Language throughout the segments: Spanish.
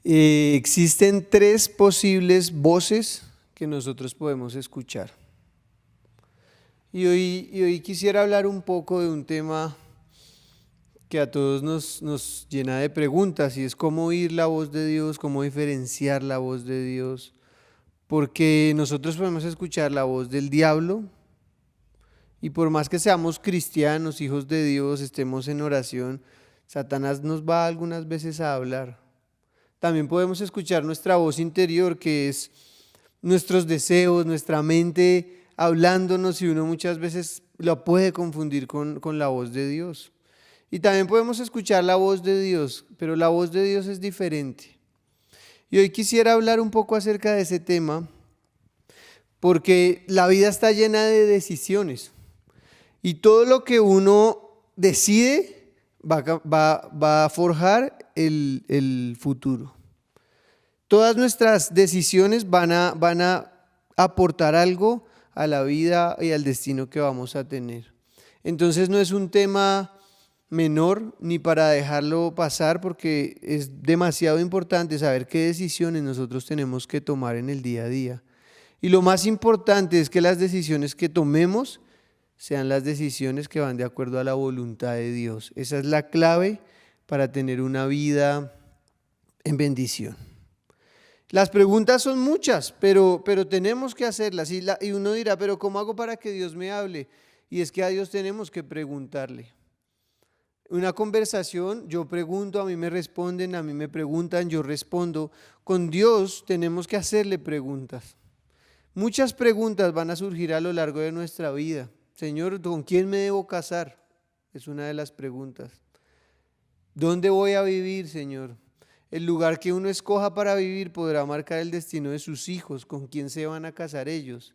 Existen tres posibles voces que nosotros podemos escuchar. Y hoy quisiera hablar un poco de un tema que a todos nos llena de preguntas, y es cómo oír la voz de Dios, cómo diferenciar la voz de Dios. Porque nosotros podemos escuchar la voz del diablo, y por más que seamos cristianos, hijos de Dios, estemos en oración, Satanás nos va algunas veces a hablar. También podemos escuchar nuestra voz interior, que es nuestros deseos, nuestra mente hablándonos, y uno muchas veces lo puede confundir con la voz de Dios. Y también podemos escuchar la voz de Dios, pero la voz de Dios es diferente. Y hoy quisiera hablar un poco acerca de ese tema, porque la vida está llena de decisiones. Y todo lo que uno decide va a forjar el futuro. Todas nuestras decisiones van a aportar algo a la vida y al destino que vamos a tener. Entonces no es un tema menor ni para dejarlo pasar, porque es demasiado importante saber qué decisiones nosotros tenemos que tomar en el día a día. Y lo más importante es que las decisiones que tomemos sean las decisiones que van de acuerdo a la voluntad de Dios. Esa es la clave para tener una vida en bendición. Las preguntas son muchas, pero tenemos que hacerlas. Y uno dirá, pero ¿cómo hago para que Dios me hable? Y es que a Dios tenemos que preguntarle. Una conversación, yo pregunto, a mí me responden, a mí me preguntan, yo respondo. Con Dios tenemos que hacerle preguntas. Muchas preguntas van a surgir a lo largo de nuestra vida. Señor, ¿con quién me debo casar? Es una de las preguntas. ¿Dónde voy a vivir, Señor? El lugar que uno escoja para vivir podrá marcar el destino de sus hijos, con quién se van a casar ellos.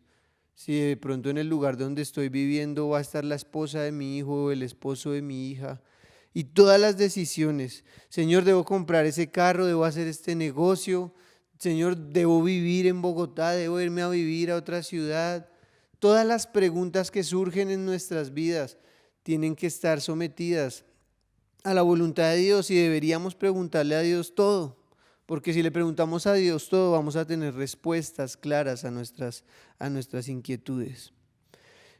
Si de pronto en el lugar donde estoy viviendo va a estar la esposa de mi hijo o el esposo de mi hija. Y todas las decisiones. Señor, ¿debo comprar ese carro? ¿Debo hacer este negocio? Señor, ¿debo vivir en Bogotá? ¿Debo irme a vivir a otra ciudad? Todas las preguntas que surgen en nuestras vidas tienen que estar sometidas a la voluntad de Dios, y deberíamos preguntarle a Dios todo, porque si le preguntamos a Dios todo, vamos a tener respuestas claras a nuestras inquietudes.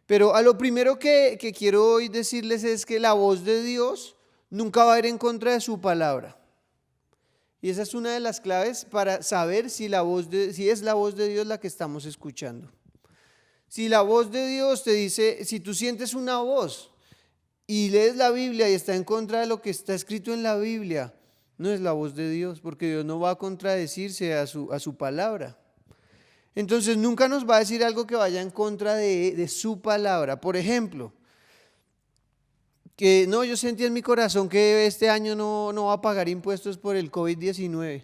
Pero a lo primero que quiero hoy decirles es que la voz de Dios nunca va a ir en contra de su palabra. Y esa es una de las claves para saber si es la voz de Dios la que estamos escuchando. Si la voz de Dios te dice, si tú sientes una voz y lees la Biblia y está en contra de lo que está escrito en la Biblia, no es la voz de Dios, porque Dios no va a contradecirse a su palabra. Entonces nunca nos va a decir algo que vaya en contra de su palabra. Por ejemplo, que no, yo sentí en mi corazón que este año no va a pagar impuestos por el COVID-19.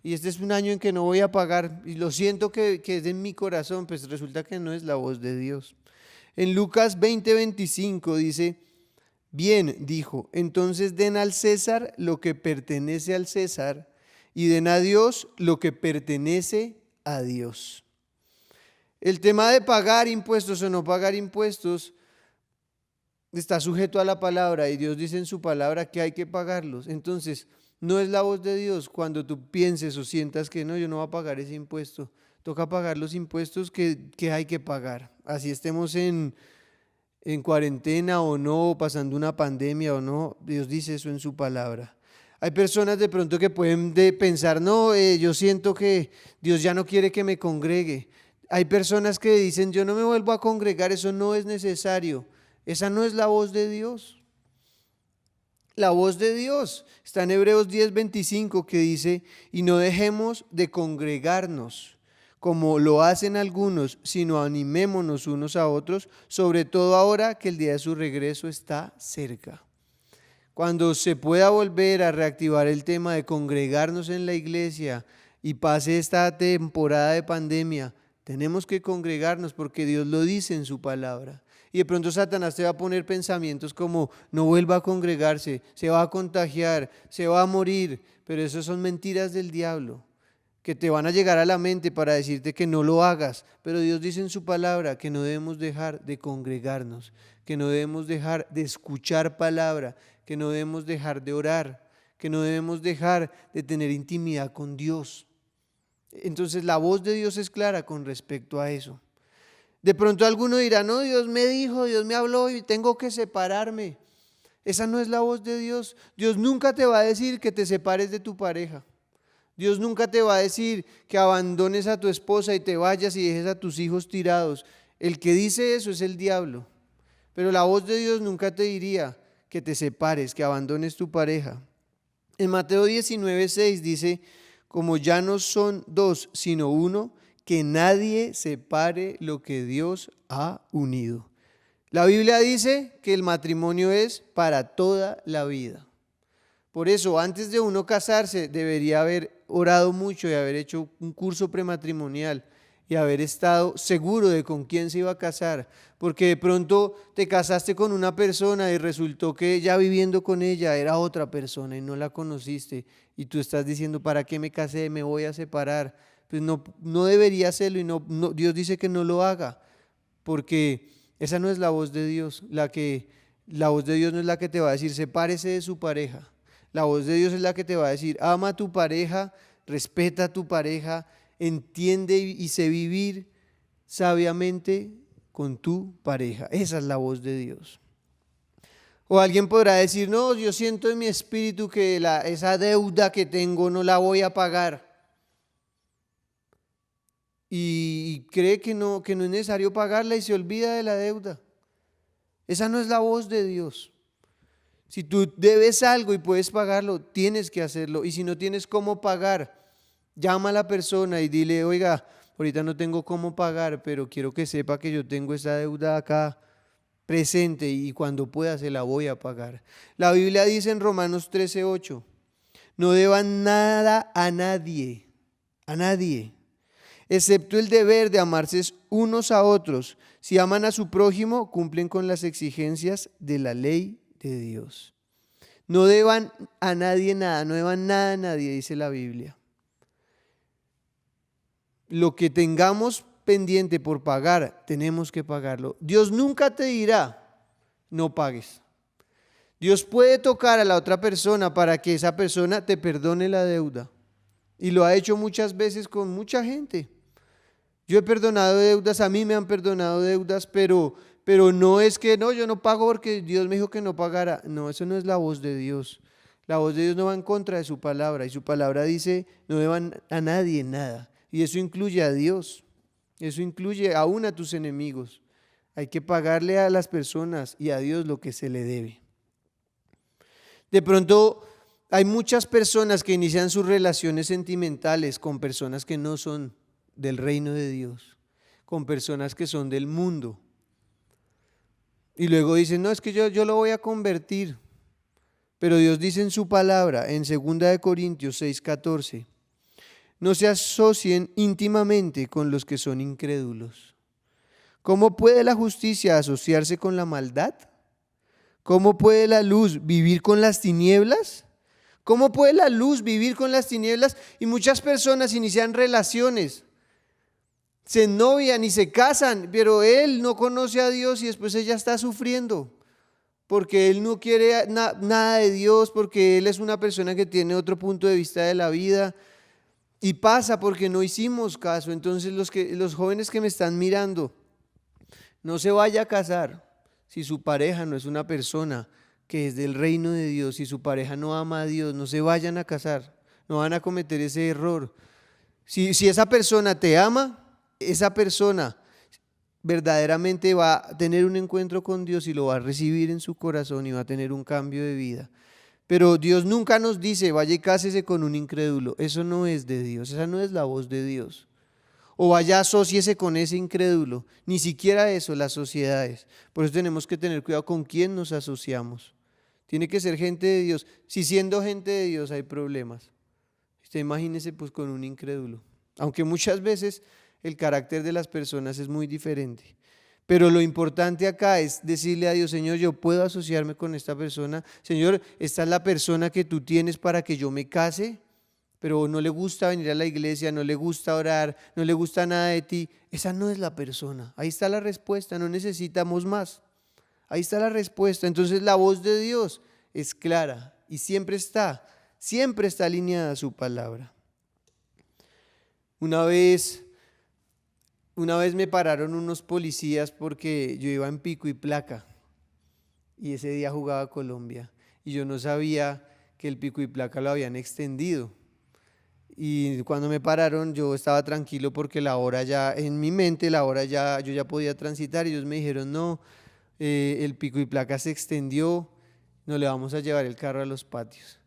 Y este es un año en que no voy a pagar, y lo siento que es en mi corazón, pues resulta que no es la voz de Dios. En Lucas 20:25 dice, bien, dijo, entonces den al César lo que pertenece al César, y den a Dios lo que pertenece a Dios. El tema de pagar impuestos o no pagar impuestos está sujeto a la palabra, y Dios dice en su palabra que hay que pagarlos. Entonces, no es la voz de Dios cuando tú pienses o sientas que no, yo no voy a pagar ese impuesto. Toca pagar los impuestos que hay que pagar. Así estemos en cuarentena o no, pasando una pandemia o no, Dios dice eso en su palabra. Hay personas de pronto que pueden pensar, no, yo siento que Dios ya no quiere que me congregue. Hay personas que dicen, yo no me vuelvo a congregar, eso no es necesario. Esa no es la voz de Dios. La voz de Dios está en Hebreos 10:25, que dice, y no dejemos de congregarnos como lo hacen algunos, sino animémonos unos a otros, sobre todo ahora que el día de su regreso está cerca. Cuando se pueda volver a reactivar el tema de congregarnos en la iglesia y pase esta temporada de pandemia, tenemos que congregarnos porque Dios lo dice en su palabra. Y de pronto Satanás te va a poner pensamientos como, no vuelva a congregarse, se va a contagiar, se va a morir. Pero eso son mentiras del diablo, que te van a llegar a la mente para decirte que no lo hagas. Pero Dios dice en su palabra que no debemos dejar de congregarnos, que no debemos dejar de escuchar palabra, que no debemos dejar de orar, que no debemos dejar de tener intimidad con Dios. Entonces la voz de Dios es clara con respecto a eso. De pronto alguno dirá, no, Dios me dijo, Dios me habló y tengo que separarme. Esa no es la voz de Dios. Dios nunca te va a decir que te separes de tu pareja. Dios nunca te va a decir que abandones a tu esposa y te vayas y dejes a tus hijos tirados. El que dice eso es el diablo. Pero la voz de Dios nunca te diría que te separes, que abandones tu pareja. En Mateo 19:6 dice, como ya no son dos, sino uno, que nadie separe lo que Dios ha unido. La Biblia dice que el matrimonio es para toda la vida. Por eso, antes de uno casarse, debería haber orado mucho y haber hecho un curso prematrimonial y haber estado seguro de con quién se iba a casar. Porque de pronto te casaste con una persona y resultó que ya viviendo con ella era otra persona y no la conociste. Y tú estás diciendo, ¿para qué me casé? Me voy a separar. Pues no debería hacerlo y Dios dice que no lo haga. Porque esa no es la voz de Dios. La voz de Dios no es la que te va a decir, sepárese de su pareja. La voz de Dios es la que te va a decir, ama a tu pareja, respeta a tu pareja, entiende y sé vivir sabiamente con tu pareja. Esa es la voz de Dios. O alguien podrá decir, no, yo siento en mi espíritu que esa deuda que tengo no la voy a pagar. Y cree que no es necesario pagarla y se olvida de la deuda. Esa no es la voz de Dios. Si tú debes algo y puedes pagarlo, tienes que hacerlo. Y si no tienes cómo pagar, llama a la persona y dile, oiga, ahorita no tengo cómo pagar, pero quiero que sepa que yo tengo esa deuda acá presente y cuando pueda se la voy a pagar. La Biblia dice en Romanos 13:8, no deban nada a nadie, excepto el deber de amarse unos a otros. Si aman a su prójimo, cumplen con las exigencias de la ley de Dios. No deban a nadie nada, no deban nada a nadie, dice la Biblia. Lo que tengamos pendiente por pagar, tenemos que pagarlo. Dios nunca te dirá, no pagues. Dios puede tocar a la otra persona para que esa persona te perdone la deuda. Y lo ha hecho muchas veces con mucha gente. Yo he perdonado deudas, a mí me han perdonado deudas, pero no es que no, yo no pago porque Dios me dijo que no pagara. No, eso no es la voz de Dios. La voz de Dios no va en contra de su palabra y su palabra dice no deban a nadie nada. Y eso incluye a Dios, eso incluye aún a tus enemigos. Hay que pagarle a las personas y a Dios lo que se le debe. De pronto hay muchas personas que inician sus relaciones sentimentales con personas que no son del reino de Dios, con personas que son del mundo. Y luego dicen, no, es que yo lo voy a convertir. Pero Dios dice en su palabra, en 2 Corintios 6:14, no se asocien íntimamente con los que son incrédulos. ¿Cómo puede la justicia asociarse con la maldad? ¿Cómo puede la luz vivir con las tinieblas? ¿Cómo puede la luz vivir con las tinieblas? Y muchas personas inician relaciones, se ennovian y se casan, pero él no conoce a Dios y después ella está sufriendo porque él no quiere nada de Dios, porque él es una persona que tiene otro punto de vista de la vida y pasa porque no hicimos caso. Entonces los jóvenes que me están mirando, no se vaya a casar si su pareja no es una persona que es del reino de Dios, si su pareja no ama a Dios, no se vayan a casar, no van a cometer ese error. Si esa persona te ama, esa persona verdaderamente va a tener un encuentro con Dios y lo va a recibir en su corazón y va a tener un cambio de vida. Pero Dios nunca nos dice, vaya y cásese con un incrédulo. Eso no es de Dios, esa no es la voz de Dios. O vaya, asóciese con ese incrédulo. Ni siquiera eso, las sociedades. Por eso tenemos que tener cuidado con quién nos asociamos. Tiene que ser gente de Dios. Si siendo gente de Dios hay problemas, usted imagínese pues con un incrédulo. Aunque muchas veces el carácter de las personas es muy diferente. Pero lo importante acá es decirle a Dios, Señor, yo puedo asociarme con esta persona. Señor, esta es la persona que tú tienes para que yo me case, pero no le gusta venir a la iglesia, no le gusta orar, no le gusta nada de ti. Esa no es la persona. Ahí está la respuesta, no necesitamos más. Ahí está la respuesta. Entonces la voz de Dios es clara y siempre está Siempre está alineada a su palabra. Una vez me pararon unos policías porque yo iba en pico y placa y ese día jugaba Colombia y yo no sabía que el pico y placa lo habían extendido. Y cuando me pararon yo estaba tranquilo porque la hora ya, en mi mente la hora ya, yo ya podía transitar y ellos me dijeron no, el pico y placa se extendió, no le vamos a llevar el carro a los patios.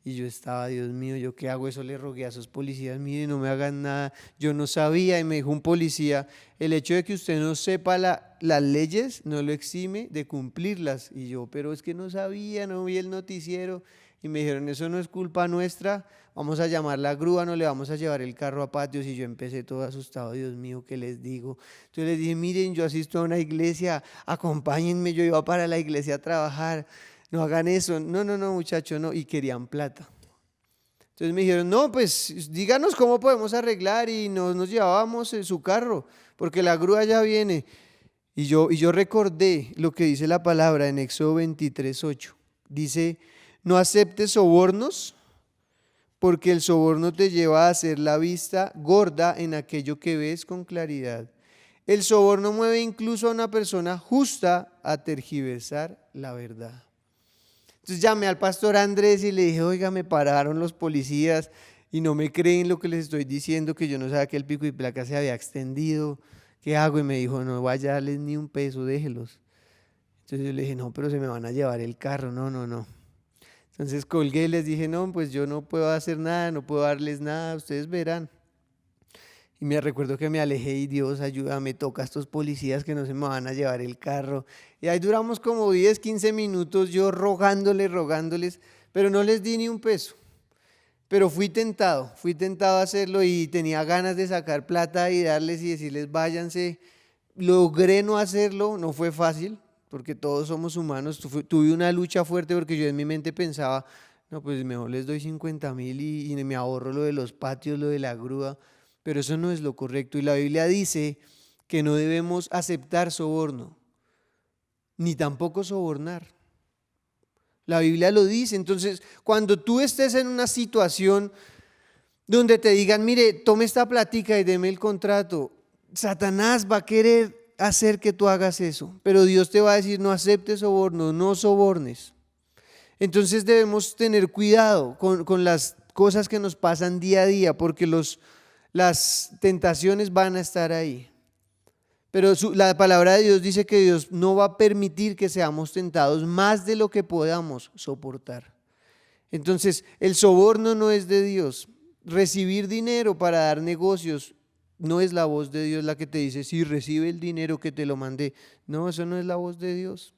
Y yo estaba, Dios mío, ¿yo qué hago? Eso le rogué a esos policías, miren, no me hagan nada. Yo no sabía y me dijo un policía, el hecho de que usted no sepa las leyes no lo exime de cumplirlas. Y yo, pero es que no sabía, no vi el noticiero. Y me dijeron, eso no es culpa nuestra, vamos a llamar la grúa, no le vamos a llevar el carro a patios. Y yo empecé todo asustado, Dios mío, ¿qué les digo? Entonces les dije, miren, yo asisto a una iglesia, acompáñenme, yo iba para la iglesia a trabajar. No hagan eso, no, muchacho, no, y querían plata. Entonces me dijeron, no, pues díganos cómo podemos arreglar y nos llevábamos en su carro, porque la grúa ya viene. Y yo recordé lo que dice la palabra en Éxodo 23:8. Dice, no aceptes sobornos, porque el soborno te lleva a hacer la vista gorda en aquello que ves con claridad. El soborno mueve incluso a una persona justa a tergiversar la verdad. Entonces llamé al pastor Andrés y le dije, oiga, me pararon los policías y no me creen lo que les estoy diciendo, que yo no sabía que el pico y placa se había extendido. ¿Qué hago? Y me dijo, no vaya a darles ni un peso, déjelos. Entonces yo le dije, no, pero se me van a llevar el carro, no. Entonces colgué y les dije, no, pues yo no puedo hacer nada, no puedo darles nada, ustedes verán. Y me recuerdo que me alejé y Dios, ayúdame, toca a estos policías que no se me van a llevar el carro. Y ahí duramos como 10, 15 minutos yo rogándoles, pero no les di ni un peso. Pero fui tentado a hacerlo y tenía ganas de sacar plata y darles y decirles váyanse. Logré no hacerlo, no fue fácil, porque todos somos humanos. Tuve una lucha fuerte porque yo en mi mente pensaba, no, pues mejor les doy 50,000 y me ahorro lo de los patios, lo de la grúa. Pero eso no es lo correcto y la Biblia dice que no debemos aceptar soborno, ni tampoco sobornar. La Biblia lo dice. Entonces, cuando tú estés en una situación donde te digan, mire, tome esta platica y deme el contrato, Satanás va a querer hacer que tú hagas eso, pero Dios te va a decir, no aceptes soborno, no sobornes. Entonces debemos tener cuidado con las cosas que nos pasan día a día, porque las tentaciones van a estar ahí. Pero la palabra de Dios dice que Dios no va a permitir que seamos tentados más de lo que podamos soportar. Entonces, el soborno no es de Dios. Recibir dinero para dar negocios no es la voz de Dios la que te dice, sí, recibe el dinero que te lo mandé. No, eso no es la voz de Dios.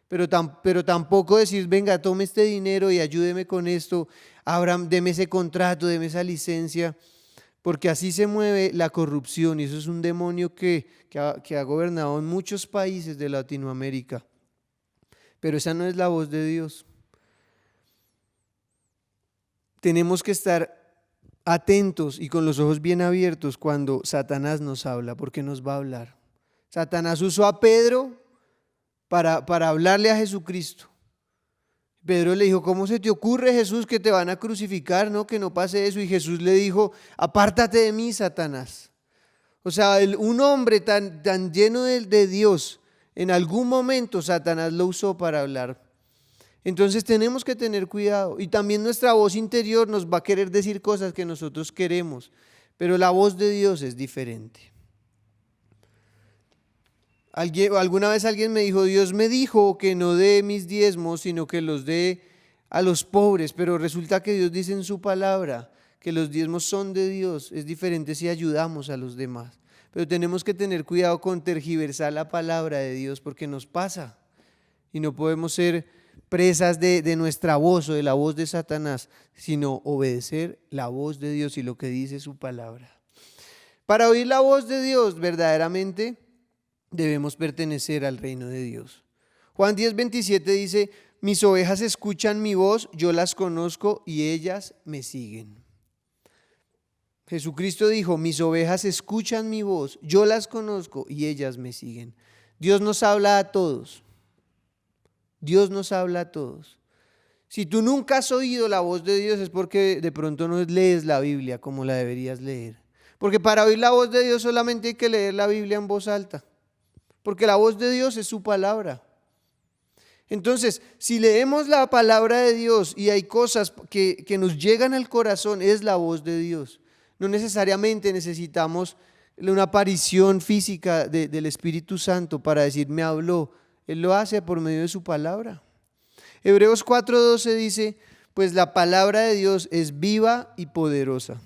Pero tampoco decir, venga, tome este dinero y ayúdeme con esto, Abraham, deme ese contrato, deme esa licencia. Porque así se mueve la corrupción y eso es un demonio que ha gobernado en muchos países de Latinoamérica. Pero esa no es la voz de Dios. Tenemos que estar atentos y con los ojos bien abiertos cuando Satanás nos habla, porque nos va a hablar. Satanás usó a Pedro para hablarle a Jesucristo. Pedro le dijo, ¿cómo se te ocurre, Jesús, que te van a crucificar? No, que no pase eso. Y Jesús le dijo, apártate de mí, Satanás. O sea, un hombre tan lleno de Dios, en algún momento Satanás lo usó para hablar. Entonces tenemos que tener cuidado. Y también nuestra voz interior nos va a querer decir cosas que nosotros queremos, pero la voz de Dios es diferente. Alguna vez alguien me dijo, Dios me dijo que no dé mis diezmos, sino que los dé a los pobres, pero resulta que Dios dice en su palabra que los diezmos son de Dios. Es diferente si ayudamos a los demás, pero tenemos que tener cuidado con tergiversar la palabra de Dios porque nos pasa y no podemos ser presas de nuestra voz o de la voz de Satanás, sino obedecer la voz de Dios y lo que dice su palabra. Para oír la voz de Dios verdaderamente debemos pertenecer al reino de Dios. Juan 10:27 dice, mis ovejas escuchan mi voz, yo las conozco y ellas me siguen. Jesucristo dijo, mis ovejas escuchan mi voz, yo las conozco y ellas me siguen. Dios nos habla a todos. Dios nos habla a todos. Si tú nunca has oído la voz de Dios es porque de pronto no lees la Biblia como la deberías leer. Porque para oír la voz de Dios solamente hay que leer la Biblia en voz alta. Porque la voz de Dios es su palabra. Entonces, si leemos la palabra de Dios y hay cosas que nos llegan al corazón, es la voz de Dios. No necesariamente necesitamos una aparición física del Espíritu Santo para decir, me habló. Él lo hace por medio de su palabra. Hebreos 4:12 dice, pues la palabra de Dios es viva y poderosa.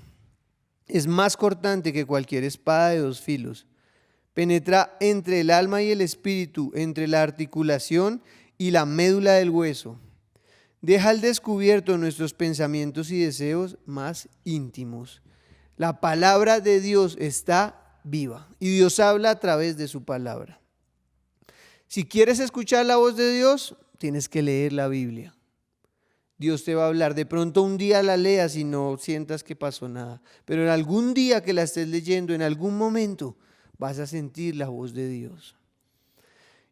Es más cortante que cualquier espada de dos filos. Penetra entre el alma y el espíritu, entre la articulación y la médula del hueso. Deja al descubierto nuestros pensamientos y deseos más íntimos. La palabra de Dios está viva y Dios habla a través de su palabra. Si quieres escuchar la voz de Dios, tienes que leer la Biblia. Dios te va a hablar. De pronto un día la leas y no sientas que pasó nada. Pero en algún día que la estés leyendo, en algún momento, vas a sentir la voz de Dios.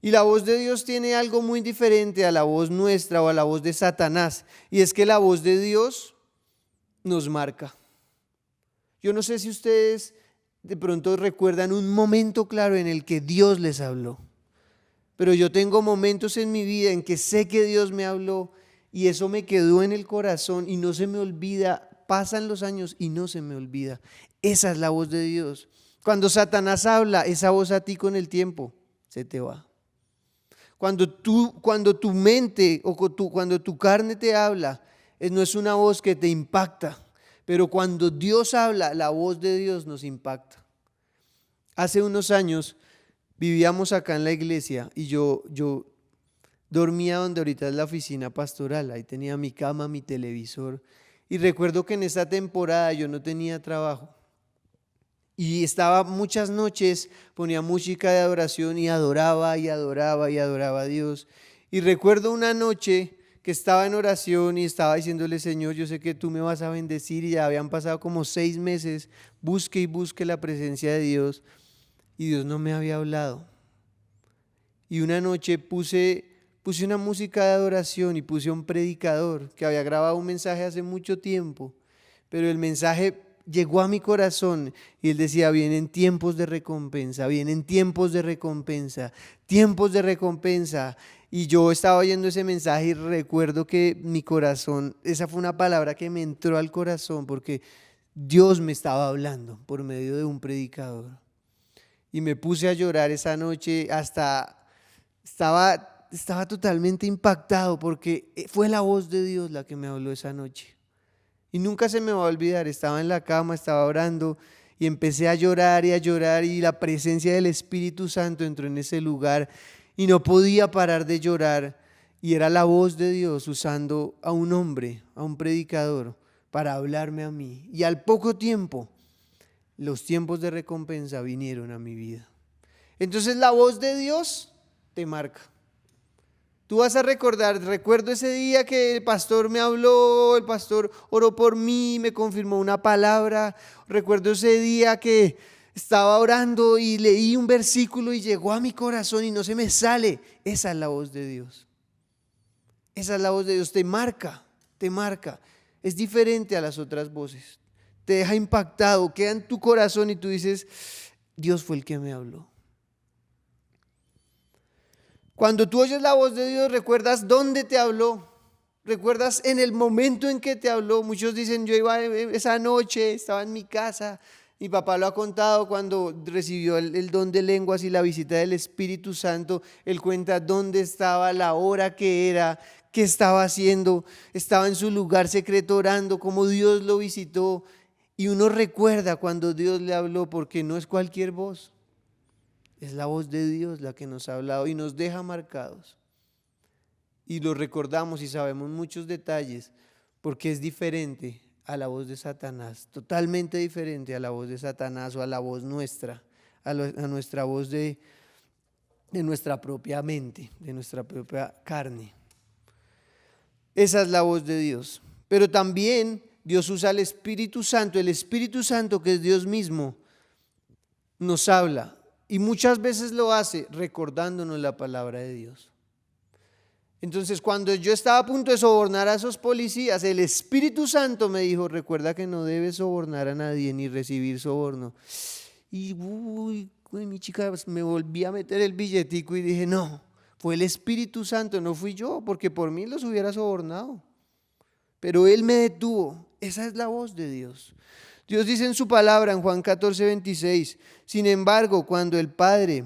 Y la voz de Dios tiene algo muy diferente a la voz nuestra o a la voz de Satanás. Y es que la voz de Dios nos marca. Yo no sé si ustedes de pronto recuerdan un momento claro en el que Dios les habló. Pero yo tengo momentos en mi vida en que sé que Dios me habló y eso me quedó en el corazón y no se me olvida. Pasan los años y no se me olvida. Esa es la voz de Dios. Cuando Satanás habla, esa voz a ti con el tiempo se te va. Cuando tu mente o cuando tu carne te habla, no es una voz que te impacta. Pero cuando Dios habla, la voz de Dios nos impacta. Hace unos años vivíamos acá en la iglesia y yo dormía donde ahorita es la oficina pastoral. Ahí tenía mi cama, mi televisor. Y recuerdo que en esa temporada yo no tenía trabajo. Y estaba muchas noches, ponía música de adoración y adoraba y adoraba y adoraba a Dios. Y recuerdo una noche que estaba en oración y estaba diciéndole, Señor, yo sé que tú me vas a bendecir, y ya habían pasado como 6 meses, busque y busque la presencia de Dios y Dios no me había hablado. Y una noche puse una música de adoración y puse a un predicador que había grabado un mensaje hace mucho tiempo, pero el mensaje llegó a mi corazón y él decía, vienen tiempos de recompensa, vienen tiempos de recompensa, tiempos de recompensa. Y yo estaba oyendo ese mensaje y recuerdo que mi corazón, esa fue una palabra que me entró al corazón porque Dios me estaba hablando por medio de un predicador. Y me puse a llorar esa noche, hasta estaba totalmente impactado porque fue la voz de Dios la que me habló esa noche. Y nunca se me va a olvidar, estaba en la cama, estaba orando y empecé a llorar y la presencia del Espíritu Santo entró en ese lugar y no podía parar de llorar. Y era la voz de Dios usando a un hombre, a un predicador, para hablarme a mí. Y al poco tiempo, los tiempos de recompensa vinieron a mi vida. Entonces la voz de Dios te marca. Tú vas a recordar, recuerdo ese día que el pastor me habló, el pastor oró por mí, me confirmó una palabra. Recuerdo ese día que estaba orando y leí un versículo y llegó a mi corazón y no se me sale. Esa es la voz de Dios. Esa es la voz de Dios, te marca, te marca. Es diferente a las otras voces. Te deja impactado, queda en tu corazón y tú dices, Dios fue el que me habló. Cuando tú oyes la voz de Dios, recuerdas dónde te habló, recuerdas en el momento en que te habló. Muchos dicen, yo iba esa noche, estaba en mi casa. Mi papá lo ha contado cuando recibió el don de lenguas y la visita del Espíritu Santo. Él cuenta dónde estaba, la hora que era, qué estaba haciendo. Estaba en su lugar secreto orando, cómo Dios lo visitó. Y uno recuerda cuando Dios le habló, porque no es cualquier voz. Es la voz de Dios la que nos ha hablado y nos deja marcados. Y lo recordamos y sabemos muchos detalles porque es diferente a la voz de Satanás, totalmente diferente a la voz de Satanás o a la voz nuestra, a nuestra voz de nuestra propia mente, de nuestra propia carne. Esa es la voz de Dios. Pero también Dios usa el Espíritu Santo que es Dios mismo, nos habla. Y muchas veces lo hace recordándonos la palabra de Dios. Entonces, cuando yo estaba a punto de sobornar a esos policías, el Espíritu Santo me dijo, recuerda que no debes sobornar a nadie ni recibir soborno. Y mi chica, me volví a meter el billetico y dije, no, fue el Espíritu Santo, no fui yo, porque por mí los hubiera sobornado. Pero Él me detuvo. Esa es la voz de Dios. Dios dice en su palabra en Juan 14:26, sin embargo, cuando el Padre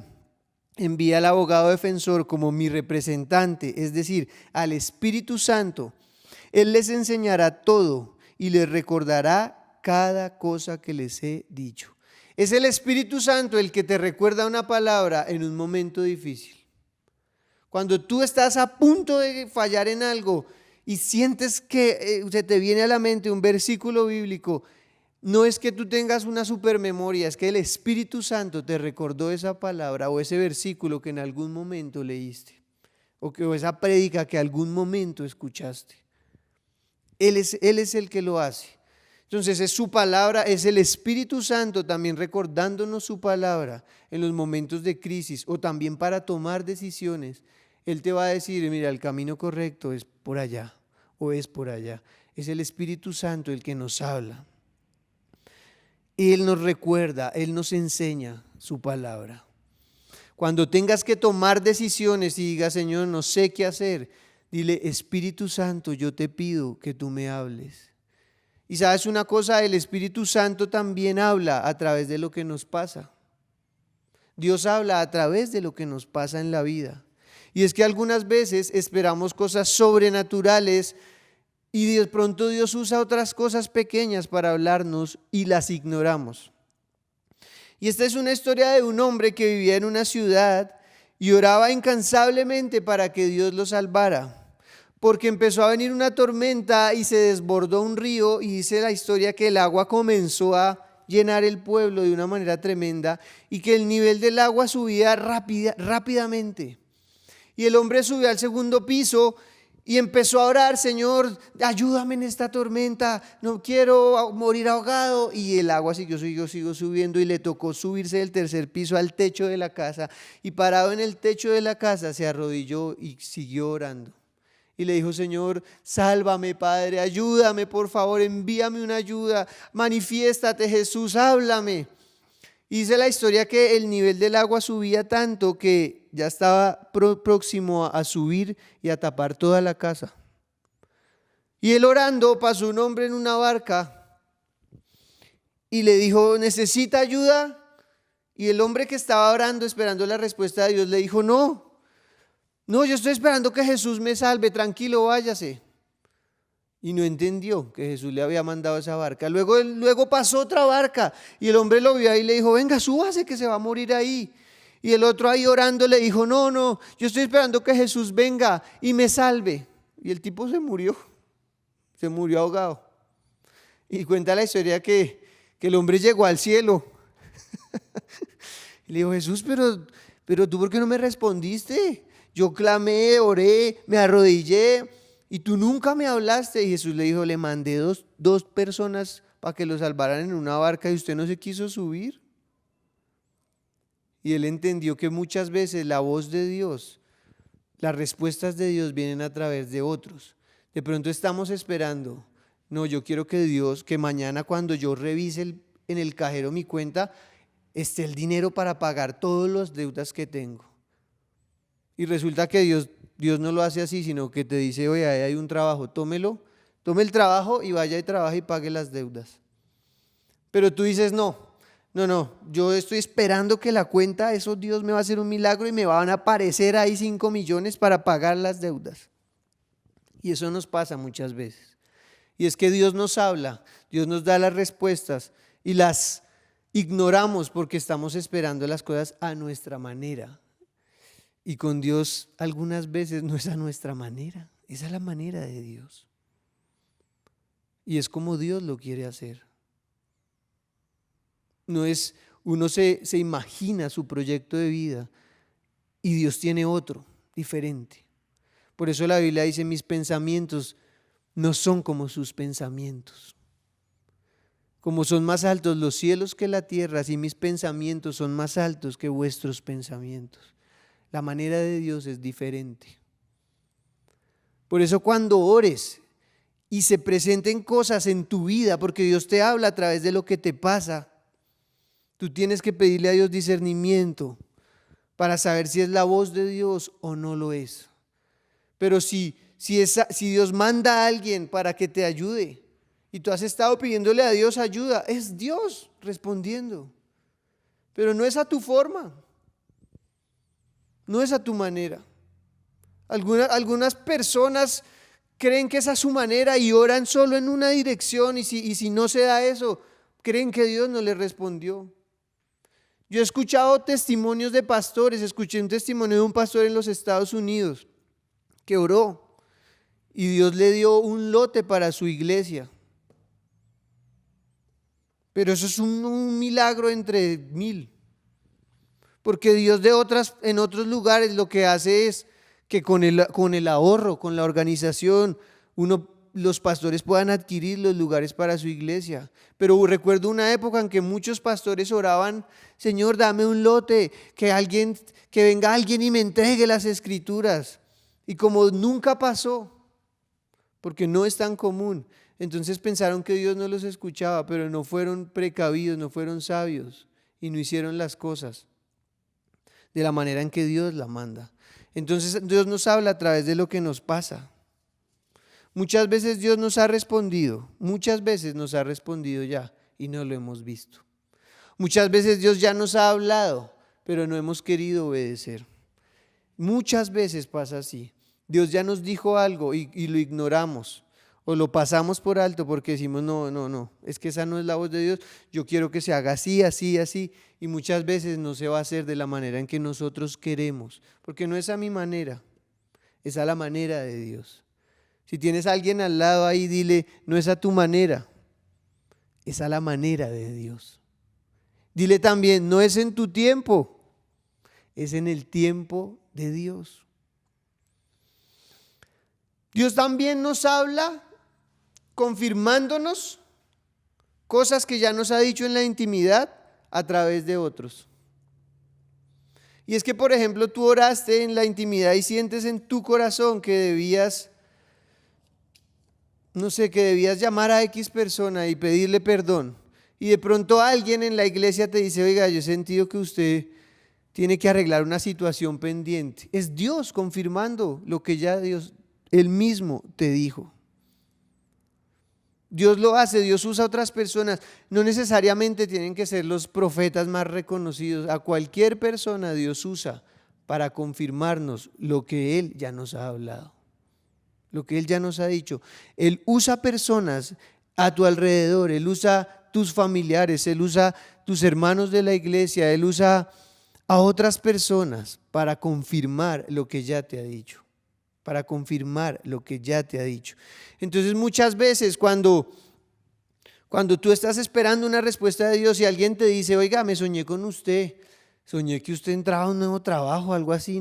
envía al abogado defensor como mi representante, es decir, al Espíritu Santo, Él les enseñará todo y les recordará cada cosa que les he dicho. Es el Espíritu Santo el que te recuerda una palabra en un momento difícil. Cuando tú estás a punto de fallar en algo y sientes que se te viene a la mente un versículo bíblico, no es que tú tengas una supermemoria, es que el Espíritu Santo te recordó esa palabra o ese versículo que en algún momento leíste o esa prédica que algún momento escuchaste. Él es el que lo hace. Entonces es su palabra, es el Espíritu Santo también recordándonos su palabra en los momentos de crisis o también para tomar decisiones. Él te va a decir, mira, el camino correcto es por allá o es por allá. Es el Espíritu Santo el que nos habla. Él nos recuerda, Él nos enseña su palabra. Cuando tengas que tomar decisiones y digas, Señor, no sé qué hacer, dile, Espíritu Santo, yo te pido que tú me hables. Y sabes una cosa, el Espíritu Santo también habla a través de lo que nos pasa. Dios habla a través de lo que nos pasa en la vida. Y es que algunas veces esperamos cosas sobrenaturales y de pronto Dios usa otras cosas pequeñas para hablarnos y las ignoramos. Y esta es una historia de un hombre que vivía en una ciudad y oraba incansablemente para que Dios lo salvara. Porque empezó a venir una tormenta y se desbordó un río y dice la historia que el agua comenzó a llenar el pueblo de una manera tremenda y que el nivel del agua subía rápidamente. Y el hombre subió al segundo piso y empezó a orar, Señor, ayúdame en esta tormenta, no quiero morir ahogado. Y el agua siguió subiendo y le tocó subirse del tercer piso al techo de la casa. Y parado en el techo de la casa se arrodilló y siguió orando. Y le dijo, Señor, sálvame, Padre, ayúdame, por favor, envíame una ayuda, manifiéstate, Jesús, háblame. Y dice la historia que el nivel del agua subía tanto que ya estaba próximo a subir y a tapar toda la casa. Y él orando pasó un hombre en una barca y le dijo, ¿necesita ayuda? Y el hombre que estaba orando esperando la respuesta de Dios le dijo, no, yo estoy esperando que Jesús me salve, tranquilo, váyase. Y no entendió que Jesús le había mandado esa barca. Luego pasó otra barca y el hombre lo vio ahí y le dijo, venga, súbase que se va a morir ahí. Y el otro ahí orando le dijo, no, yo estoy esperando que Jesús venga y me salve. Y el tipo se murió ahogado. Y cuenta la historia que el hombre llegó al cielo. Y le dijo, Jesús, pero tú ¿por qué no me respondiste? Yo clamé, oré, me arrodillé y tú nunca me hablaste. Y Jesús le dijo, le mandé dos personas para que lo salvaran en una barca y usted no se quiso subir. Y él entendió que muchas veces la voz de Dios, las respuestas de Dios vienen a través de otros. De pronto estamos esperando, no, yo quiero que Dios, que mañana cuando yo revise en el cajero mi cuenta, esté el dinero para pagar todas las deudas que tengo. Y resulta que Dios no lo hace así, sino que te dice, oye, ahí hay un trabajo, tome el trabajo y vaya y trabaje y pague las deudas. Pero tú dices, no, yo estoy esperando que la cuenta, eso Dios me va a hacer un milagro y me van a aparecer ahí 5 millones para pagar las deudas. Y eso nos pasa muchas veces. Y es que Dios nos habla, Dios nos da las respuestas y las ignoramos porque estamos esperando las cosas a nuestra manera. Y con Dios algunas veces no es a nuestra manera, esa es la manera de Dios. Y es como Dios lo quiere hacer. No es, uno se imagina su proyecto de vida y Dios tiene otro, diferente. Por eso la Biblia dice, mis pensamientos no son como sus pensamientos. Como son más altos los cielos que la tierra, así mis pensamientos son más altos que vuestros pensamientos. La manera de Dios es diferente. Por eso cuando ores y se presenten cosas en tu vida, porque Dios te habla a través de lo que te pasa, tú tienes que pedirle a Dios discernimiento para saber si es la voz de Dios o no lo es. Pero si Dios manda a alguien para que te ayude y tú has estado pidiéndole a Dios ayuda, es Dios respondiendo. Pero no es a tu forma, no es a tu manera. Algunas personas creen que esa es su manera y oran solo en una dirección y si no se da eso, creen que Dios no les respondió. Yo he escuchado testimonios de pastores, escuché un testimonio de un pastor en los Estados Unidos que oró y Dios le dio un lote para su iglesia. Pero eso es un milagro entre mil. Porque Dios en otros lugares lo que hace es que con el ahorro, con la organización, los pastores puedan adquirir los lugares para su iglesia. Pero recuerdo una época en que muchos pastores oraban: Señor, dame un lote, que venga alguien y me entregue las escrituras. Y como nunca pasó, porque no es tan común, entonces pensaron que Dios no los escuchaba, pero no fueron precavidos, no fueron sabios y no hicieron las cosas de la manera en que Dios la manda. Entonces Dios nos habla a través de lo que nos pasa. Muchas veces Dios nos ha respondido, muchas veces nos ha respondido ya y no lo hemos visto. Muchas veces Dios ya nos ha hablado, pero no hemos querido obedecer. Muchas veces pasa así. Dios ya nos dijo algo y lo ignoramos o lo pasamos por alto porque decimos no, es que esa no es la voz de Dios, yo quiero que se haga así, así, así, y muchas veces no se va a hacer de la manera en que nosotros queremos, porque no es a mi manera, es a la manera de Dios. Si tienes a alguien al lado ahí, dile: no es a tu manera, es a la manera de Dios. Dile también: no es en tu tiempo, es en el tiempo de Dios. Dios también nos habla confirmándonos cosas que ya nos ha dicho en la intimidad a través de otros. Y es que, por ejemplo, tú oraste en la intimidad y sientes en tu corazón que debías llamar a X persona y pedirle perdón. Y de pronto alguien en la iglesia te dice: oiga, yo he sentido que usted tiene que arreglar una situación pendiente. Es Dios confirmando lo que ya Él mismo te dijo. Dios lo hace, Dios usa a otras personas. No necesariamente tienen que ser los profetas más reconocidos. A cualquier persona Dios usa para confirmarnos lo que Él ya nos ha hablado, lo que Él ya nos ha dicho. Él usa personas a tu alrededor, Él usa tus familiares, Él usa tus hermanos de la iglesia, Él usa a otras personas para confirmar lo que ya te ha dicho. Para confirmar lo que ya te ha dicho. Entonces muchas veces cuando tú estás esperando una respuesta de Dios y alguien te dice: oiga, me soñé con usted, soñé que usted entraba a un nuevo trabajo, algo así,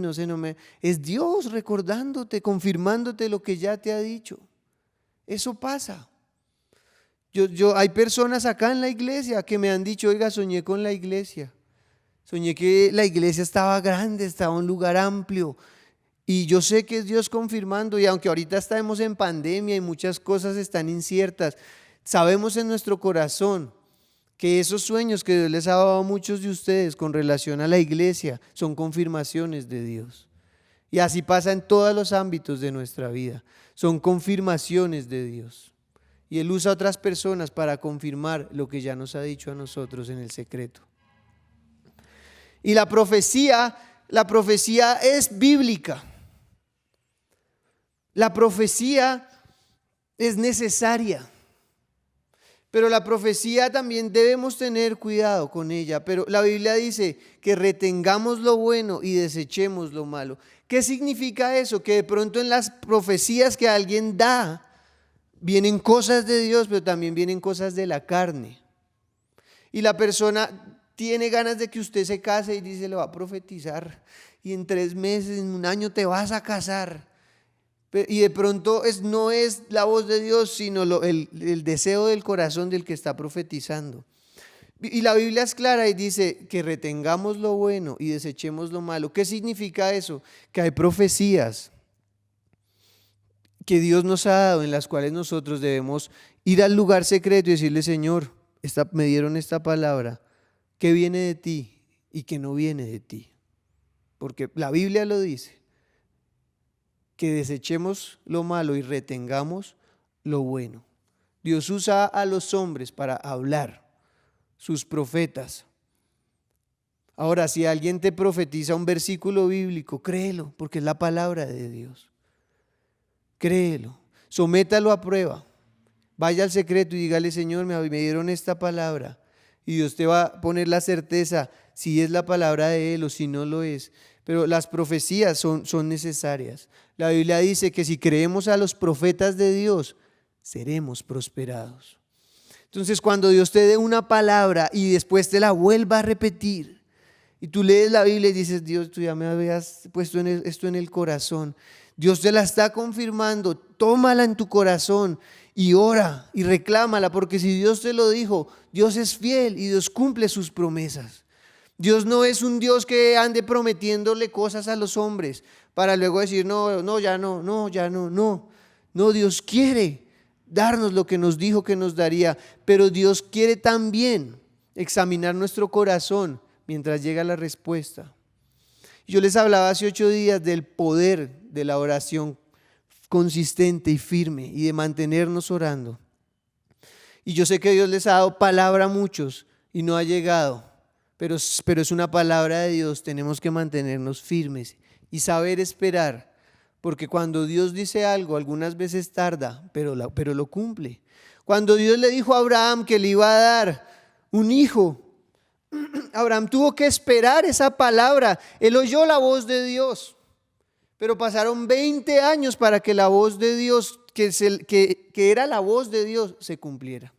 es Dios recordándote, confirmándote lo que ya te ha dicho. Eso pasa. Hay personas acá en la iglesia que me han dicho: oiga, soñé con la iglesia, soñé que la iglesia estaba grande, estaba en un lugar amplio. Y yo sé que es Dios confirmando, y aunque ahorita estamos en pandemia y muchas cosas están inciertas, sabemos en nuestro corazón que esos sueños que Dios les ha dado a muchos de ustedes con relación a la iglesia son confirmaciones de Dios. Y así pasa en todos los ámbitos de nuestra vida, son confirmaciones de Dios. Y Él usa a otras personas para confirmar lo que ya nos ha dicho a nosotros en el secreto. Y la profecía es bíblica. La profecía es necesaria, pero la profecía también debemos tener cuidado con ella. Pero la Biblia dice que retengamos lo bueno y desechemos lo malo. ¿Qué significa eso? Que de pronto en las profecías que alguien da vienen cosas de Dios, pero también vienen cosas de la carne. Y la persona tiene ganas de que usted se case y dice: le va a profetizar y en 3 meses, en 1 año te vas a casar. Y de pronto no es la voz de Dios, sino el deseo del corazón del que está profetizando. Y la Biblia es clara y dice que retengamos lo bueno y desechemos lo malo. ¿Qué significa eso? Que hay profecías que Dios nos ha dado, en las cuales nosotros debemos ir al lugar secreto y decirle: Señor, me dieron esta palabra, que viene de ti y que no viene de ti. Porque la Biblia lo dice, que desechemos lo malo y retengamos lo bueno. Dios usa a los hombres para hablar, sus profetas. Ahora, si alguien te profetiza un versículo bíblico, créelo, porque es la palabra de Dios. Créelo, sométalo a prueba. Vaya al secreto y dígale: Señor, me dieron esta palabra. Y Dios te va a poner la certeza si es la palabra de Él o si no lo es. Pero las profecías son necesarias. La Biblia dice que si creemos a los profetas de Dios, seremos prosperados. Entonces, cuando Dios te dé una palabra y después te la vuelva a repetir, y tú lees la Biblia y dices: Dios, tú ya me habías puesto esto en el corazón. Dios te la está confirmando, tómala en tu corazón y ora y reclámala, porque si Dios te lo dijo, Dios es fiel y Dios cumple sus promesas. Dios no es un Dios que ande prometiéndole cosas a los hombres para luego decir: no, ya no. No, Dios quiere darnos lo que nos dijo que nos daría, pero Dios quiere también examinar nuestro corazón mientras llega la respuesta. Yo les hablaba hace 8 días del poder de la oración consistente y firme y de mantenernos orando. Y yo sé que Dios les ha dado palabra a muchos y no ha llegado, pero es una palabra de Dios. Tenemos que mantenernos firmes y saber esperar, porque cuando Dios dice algo, algunas veces tarda, pero lo cumple. Cuando Dios le dijo a Abraham que le iba a dar un hijo, Abraham tuvo que esperar esa palabra. Él oyó la voz de Dios, pero pasaron 20 años para que la voz de Dios, que era la voz de Dios, se cumpliera.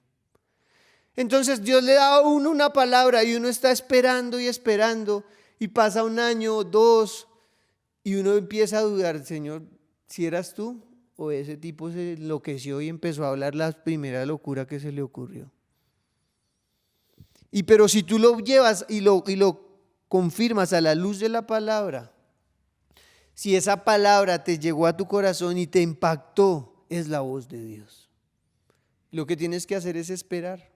Entonces Dios le da a uno una palabra y uno está esperando y pasa 1 año, 2, y uno empieza a dudar: Señor, ¿si eras tú? O ese tipo se enloqueció y empezó a hablar la primera locura que se le ocurrió. Pero si tú lo llevas y lo confirmas a la luz de la palabra, si esa palabra te llegó a tu corazón y te impactó, es la voz de Dios. Lo que tienes que hacer es esperar.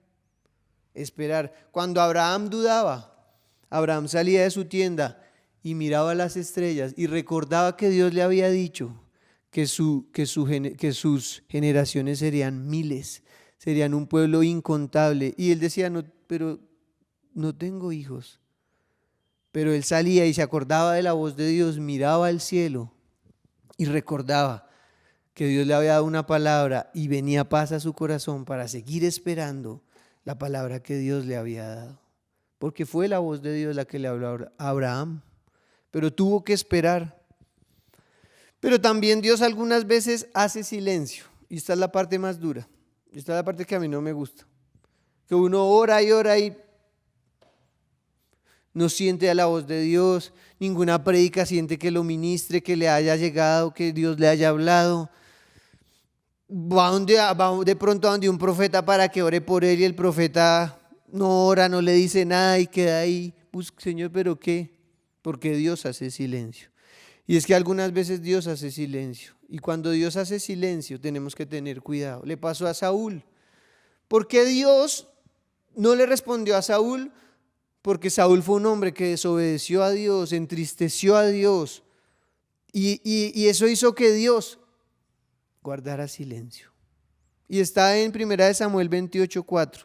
Cuando Abraham dudaba, Abraham salía de su tienda y miraba las estrellas y recordaba que Dios le había dicho que sus generaciones serían miles, serían un pueblo incontable. Y él decía: no, pero no tengo hijos. Pero él salía y se acordaba de la voz de Dios, miraba al cielo y recordaba que Dios le había dado una palabra y venía paz a su corazón para seguir esperando la palabra que Dios le había dado. Porque fue la voz de Dios la que le habló a Abraham, pero tuvo que esperar. Pero también Dios algunas veces hace silencio, y esta es la parte más dura, esta es la parte que a mí no me gusta. Que uno ora y no siente a la voz de Dios, ninguna prédica siente que lo ministre, que le haya llegado, que Dios le haya hablado. Va de pronto a donde un profeta para que ore por él y el profeta no ora, no le dice nada y queda ahí. Señor, ¿pero qué? Porque Dios hace silencio. Y es que algunas veces Dios hace silencio, y cuando Dios hace silencio tenemos que tener cuidado. Le pasó a Saúl. ¿Por qué Dios no le respondió a Saúl? Porque Saúl fue un hombre que desobedeció a Dios, entristeció a Dios, y eso hizo que Dios guardara silencio. Y está en 1 Samuel 28:4.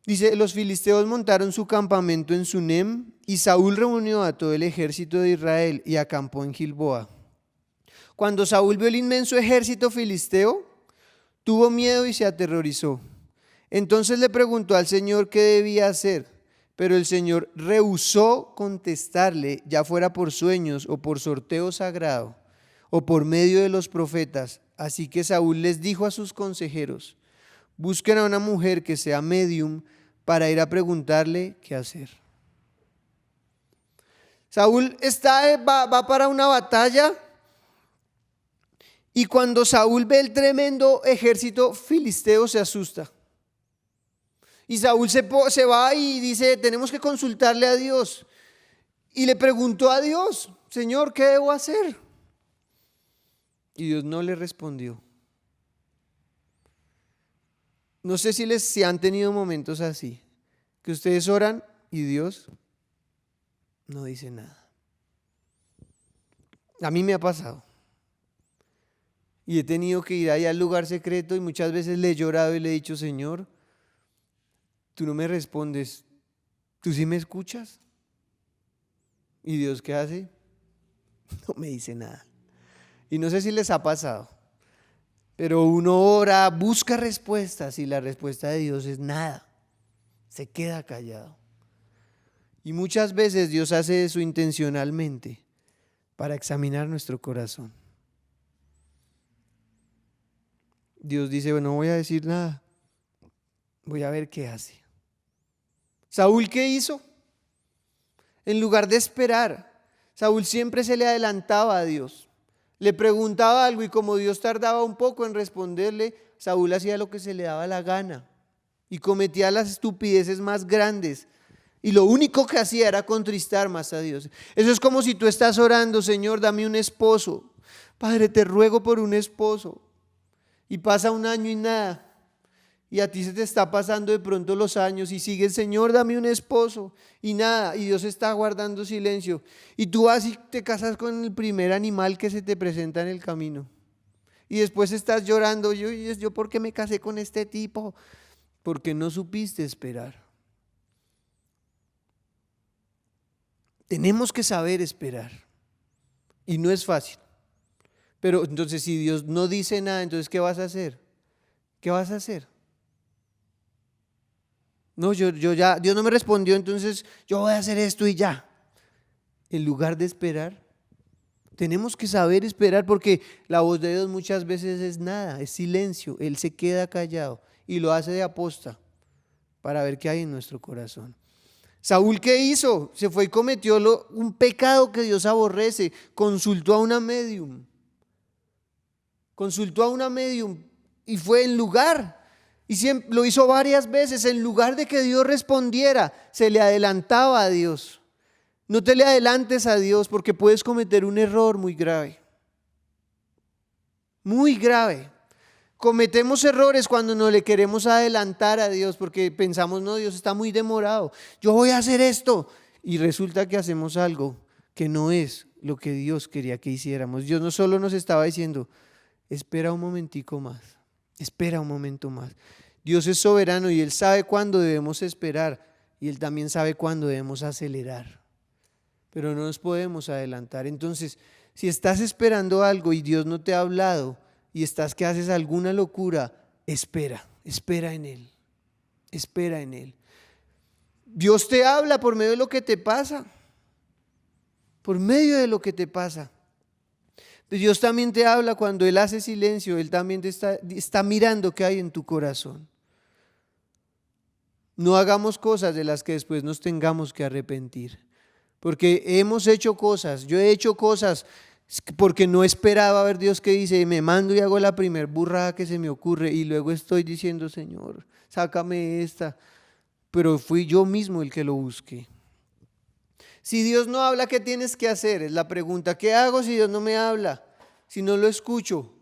Dice: los filisteos montaron su campamento en Sunem, y Saúl reunió a todo el ejército de Israel y acampó en Gilboa. Cuando Saúl vio el inmenso ejército filisteo, tuvo miedo y se aterrorizó. Entonces le preguntó al Señor qué debía hacer, pero el Señor rehusó contestarle, ya fuera por sueños o por sorteo sagrado o por medio de los profetas. Así que Saúl les dijo a sus consejeros: busquen a una mujer que sea medium para ir a preguntarle qué hacer. Saúl va para una batalla, y cuando Saúl ve el tremendo ejército filisteo se asusta. Y Saúl se va y dice: tenemos que consultarle a Dios. Y le preguntó a Dios: Señor, ¿qué debo hacer? y Dios no le respondió. No sé si han tenido momentos así, que ustedes oran y Dios no dice nada. A mí me ha pasado. Y he tenido que ir allá al lugar secreto y muchas veces le he llorado y le he dicho, Señor, tú no me respondes, ¿tú sí me escuchas? ¿Y Dios qué hace? No me dice nada. Y no sé si les ha pasado, pero uno ora, busca respuestas y la respuesta de Dios es nada. Se queda callado. Y muchas veces Dios hace eso intencionalmente para examinar nuestro corazón. Dios dice, bueno, no voy a decir nada, voy a ver qué hace. ¿Saúl qué hizo? En lugar de esperar, Saúl siempre se le adelantaba a Dios. Le preguntaba algo y como Dios tardaba un poco en responderle, Saúl hacía lo que se le daba la gana y cometía las estupideces más grandes. Y lo único que hacía era contristar más a Dios. Eso es como si tú estás orando, Señor, dame un esposo. Padre, te ruego por un esposo. Y pasa un año y nada. Y a ti se te está pasando de pronto los años y sigue el Señor, dame un esposo. Y nada, y Dios está guardando silencio. Y tú vas y te casas con el primer animal que se te presenta en el camino. Y después estás llorando, yo ¿por qué me casé con este tipo? Porque no supiste esperar. Tenemos que saber esperar. Y no es fácil. Pero entonces si Dios no dice nada, entonces ¿qué vas a hacer? ¿Qué vas a hacer? No, yo ya, Dios no me respondió, entonces yo voy a hacer esto y ya. En lugar de esperar, tenemos que saber esperar porque la voz de Dios muchas veces es nada, es silencio. Él se queda callado y lo hace de aposta para ver qué hay en nuestro corazón. Saúl, ¿qué hizo? Se fue y cometió un pecado que Dios aborrece. Consultó a una medium. Consultó a una medium y fue en lugar, y siempre, lo hizo varias veces, en lugar de que Dios respondiera, se le adelantaba a Dios. No te le adelantes a Dios porque puedes cometer un error muy grave. Muy grave. Cometemos errores cuando no le queremos adelantar a Dios porque pensamos, no, Dios está muy demorado. Yo voy a hacer esto. Y resulta que hacemos algo que no es lo que Dios quería que hiciéramos. Dios no solo nos estaba diciendo, espera un momentico más, espera un momento más. Dios es soberano y Él sabe cuándo debemos esperar y Él también sabe cuándo debemos acelerar. Pero no nos podemos adelantar. Entonces, si estás esperando algo y Dios no te ha hablado y estás que haces alguna locura, espera en Él, espera en Él. Dios te habla por medio de lo que te pasa, por medio de lo que te pasa. Dios también te habla cuando Él hace silencio, Él también te está mirando qué hay en tu corazón. No hagamos cosas de las que después nos tengamos que arrepentir, porque hemos hecho cosas, yo he hecho cosas porque no esperaba ver Dios que dice, me mando y hago la primer burrada que se me ocurre y luego estoy diciendo, Señor, sácame esta, pero fui yo mismo el que lo busqué. Si Dios no habla, ¿qué tienes que hacer? Es la pregunta. ¿Qué hago si Dios no me habla? Si no lo escucho.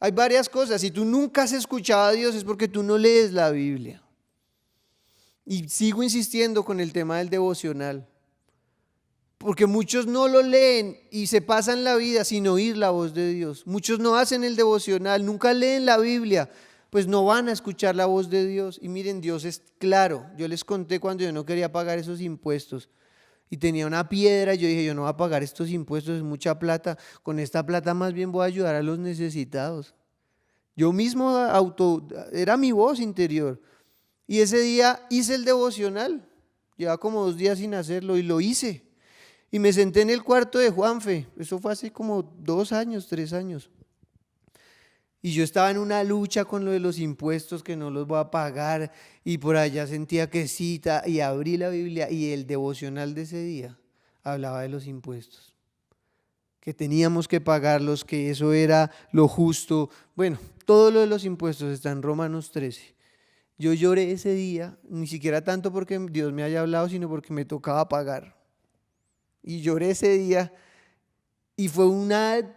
Hay varias cosas. Si tú nunca has escuchado a Dios es porque tú no lees la Biblia. Y sigo insistiendo con el tema del devocional. Porque muchos no lo leen y se pasan la vida sin oír la voz de Dios. Muchos no hacen el devocional, nunca leen la Biblia, pues no van a escuchar la voz de Dios. Y miren, Dios es claro. Yo les conté cuando yo no quería pagar esos impuestos. Y tenía una piedra, yo dije, yo no voy a pagar estos impuestos, es mucha plata, con esta plata más bien voy a ayudar a los necesitados. Yo mismo era mi voz interior. Y ese día hice el devocional, llevaba como 2 días sin hacerlo y lo hice. Y me senté en el cuarto de Juanfe, eso fue hace como 2 años, 3 años. Y yo estaba en una lucha con lo de los impuestos que no los voy a pagar y por allá sentía que cita y abrí la Biblia y el devocional de ese día hablaba de los impuestos, que teníamos que pagarlos, que eso era lo justo. Bueno, todo lo de los impuestos está en Romanos 13. Yo lloré ese día, ni siquiera tanto porque Dios me haya hablado, sino porque me tocaba pagar. Y lloré ese día y fue una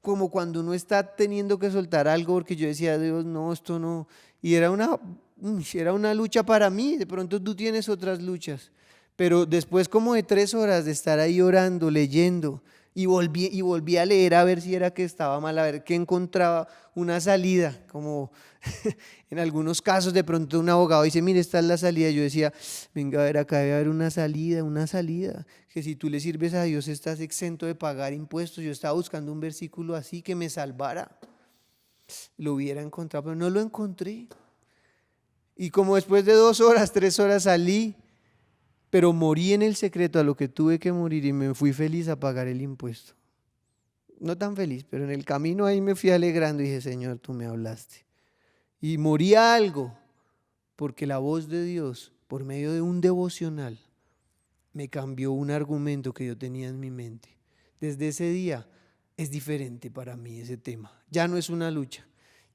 como cuando uno está teniendo que soltar algo, porque yo decía, Dios, no, esto no. Y era una lucha para mí. De pronto tú tienes otras luchas. Pero después como de 3 horas de estar ahí orando, leyendo, y volví a leer a ver si era que estaba mal, a ver qué encontraba una salida, como en algunos casos de pronto un abogado dice, mire, esta es la salida. Yo decía, venga, a ver, acá debe haber una salida, que si tú le sirves a Dios estás exento de pagar impuestos. Yo estaba buscando un versículo así que me salvara, lo hubiera encontrado, pero no lo encontré. Y como después de 2 horas, 3 horas salí, pero morí en el secreto a lo que tuve que morir y me fui feliz a pagar el impuesto. No tan feliz, pero en el camino ahí me fui alegrando y dije, Señor, tú me hablaste. Y morí a algo, porque la voz de Dios, por medio de un devocional, me cambió un argumento que yo tenía en mi mente. Desde ese día es diferente para mí ese tema. Ya no es una lucha.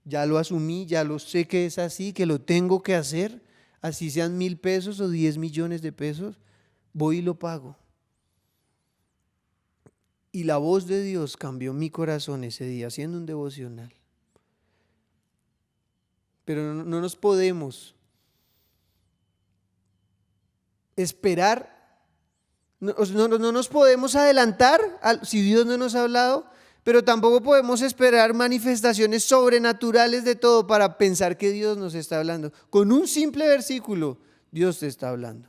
Ya lo asumí, ya lo sé que es así, que lo tengo que hacer. Así sean 1,000 pesos o 10 millones de pesos, voy y lo pago. Y la voz de Dios cambió mi corazón ese día haciendo un devocional. Pero no nos podemos esperar, no nos podemos adelantar si Dios no nos ha hablado, pero tampoco podemos esperar manifestaciones sobrenaturales de todo para pensar que Dios nos está hablando. Con un simple versículo, Dios te está hablando.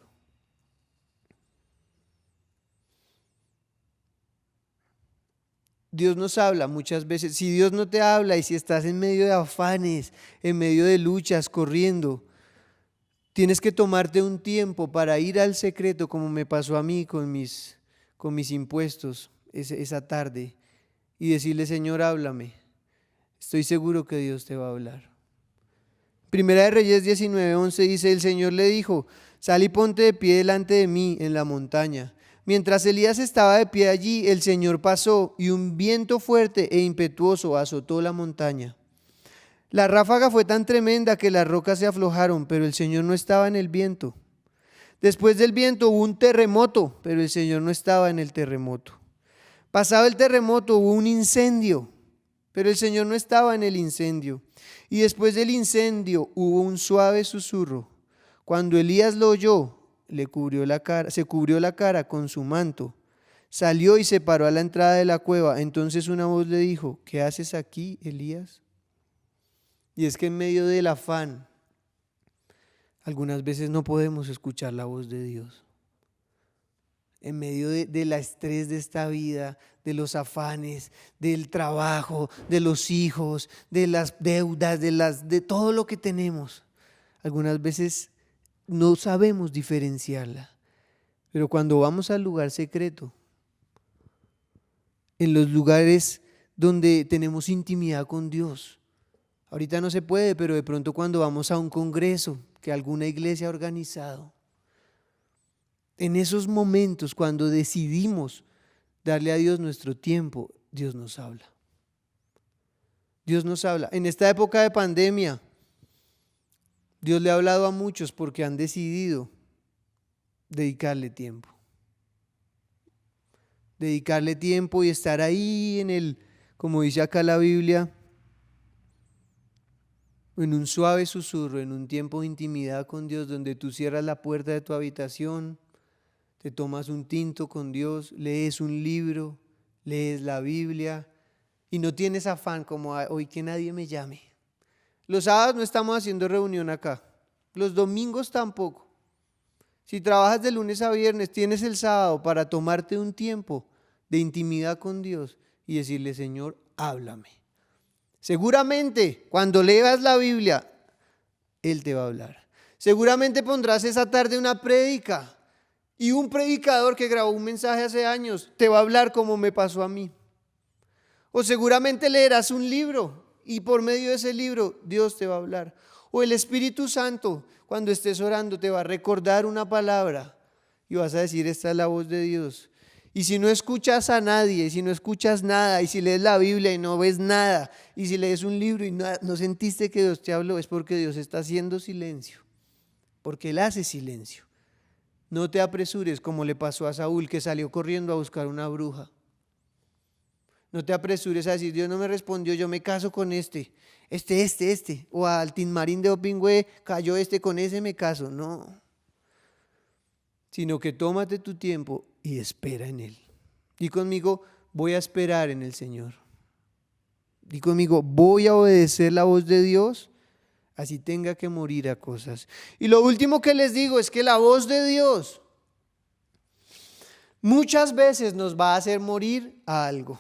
Dios nos habla muchas veces. Si Dios no te habla y si estás en medio de afanes, en medio de luchas, corriendo, tienes que tomarte un tiempo para ir al secreto, como me pasó a mí con mis impuestos esa tarde, y decirle, Señor, háblame. Estoy seguro que Dios te va a hablar. Primera de Reyes 19:11 dice, el Señor le dijo, sal y ponte de pie delante de mí en la montaña. Mientras Elías estaba de pie allí, el Señor pasó y un viento fuerte e impetuoso azotó la montaña. La ráfaga fue tan tremenda que las rocas se aflojaron, pero el Señor no estaba en el viento. Después del viento hubo un terremoto, pero el Señor no estaba en el terremoto. Pasado el terremoto hubo un incendio, pero el Señor no estaba en el incendio. Y después del incendio hubo un suave susurro. Cuando Elías lo oyó, se cubrió la cara con su manto. Salió y se paró a la entrada de la cueva. Entonces una voz le dijo, ¿qué haces aquí, Elías? Y es que en medio del afán, algunas veces no podemos escuchar la voz de Dios. En medio de la estrés de esta vida, de los afanes, del trabajo, de los hijos, de las deudas, de todo lo que tenemos. Algunas veces no sabemos diferenciarla. Pero cuando vamos al lugar secreto, en los lugares donde tenemos intimidad con Dios, ahorita no se puede, pero de pronto cuando vamos a un congreso que alguna iglesia ha organizado, en esos momentos cuando decidimos darle a Dios nuestro tiempo, Dios nos habla. Dios nos habla. En esta época de pandemia, Dios le ha hablado a muchos porque han decidido dedicarle tiempo. Dedicarle tiempo y estar ahí como dice acá la Biblia, en un suave susurro, en un tiempo de intimidad con Dios, donde tú cierras la puerta de tu habitación, te tomas un tinto con Dios, lees un libro, lees la Biblia y no tienes afán como hoy que nadie me llame. Los sábados no estamos haciendo reunión acá, los domingos tampoco. Si trabajas de lunes a viernes, tienes el sábado para tomarte un tiempo de intimidad con Dios y decirle, Señor, háblame. Seguramente cuando leas la Biblia, Él te va a hablar. Seguramente pondrás esa tarde una prédica y un predicador que grabó un mensaje hace años te va a hablar como me pasó a mí. O seguramente leerás un libro y por medio de ese libro Dios te va a hablar. O el Espíritu Santo, cuando estés orando, te va a recordar una palabra y vas a decir, esta es la voz de Dios. Y si no escuchas a nadie, si no escuchas nada, y si lees la Biblia y no ves nada, y si lees un libro y no sentiste que Dios te habló, es porque Dios está haciendo silencio, porque Él hace silencio. No te apresures como le pasó a Saúl, que salió corriendo a buscar una bruja. No te apresures a decir, Dios no me respondió, yo me caso con este. O al Tin Marín de Opingüe cayó con ese me caso. No. Sino que tómate tu tiempo y espera en Él. Di conmigo, voy a esperar en el Señor. Di conmigo, voy a obedecer la voz de Dios, así tenga que morir a cosas. Y lo último que les digo es que la voz de Dios muchas veces nos va a hacer morir a algo.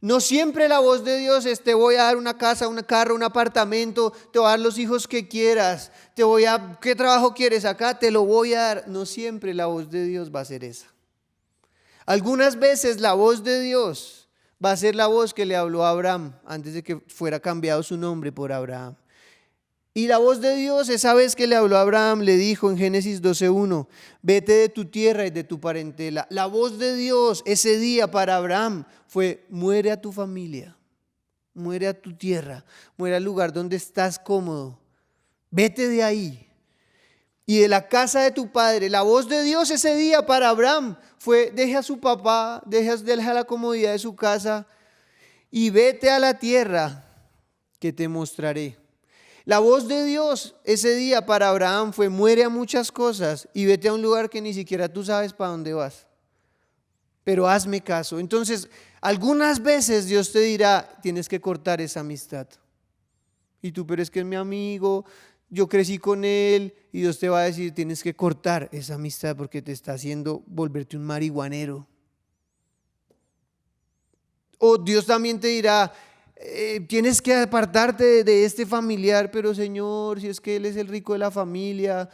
No siempre la voz de Dios es te voy a dar una casa, un carro, un apartamento, te voy a dar los hijos que quieras, ¿qué trabajo quieres acá? Te lo voy a dar. No siempre la voz de Dios va a ser esa. Algunas veces la voz de Dios va a ser la voz que le habló a Abraham antes de que fuera cambiado su nombre por Abraham. Y la voz de Dios, esa vez que le habló a Abraham, le dijo en Génesis 12:1, vete de tu tierra y de tu parentela. La voz de Dios ese día para Abraham fue, muere a tu familia, muere a tu tierra, muere al lugar donde estás cómodo, vete de ahí. Y de la casa de tu padre, la voz de Dios ese día para Abraham fue, deja a su papá, deja la comodidad de su casa y vete a la tierra que te mostraré. La voz de Dios ese día para Abraham fue, muere a muchas cosas y vete a un lugar que ni siquiera tú sabes para dónde vas. Pero hazme caso. Entonces, algunas veces Dios te dirá, tienes que cortar esa amistad. Y tú, pero es que es mi amigo, yo crecí con él. Y Dios te va a decir, tienes que cortar esa amistad porque te está haciendo volverte un marihuanero. O Dios también te dirá, tienes que apartarte de este familiar, pero Señor, si es que él es el rico de la familia,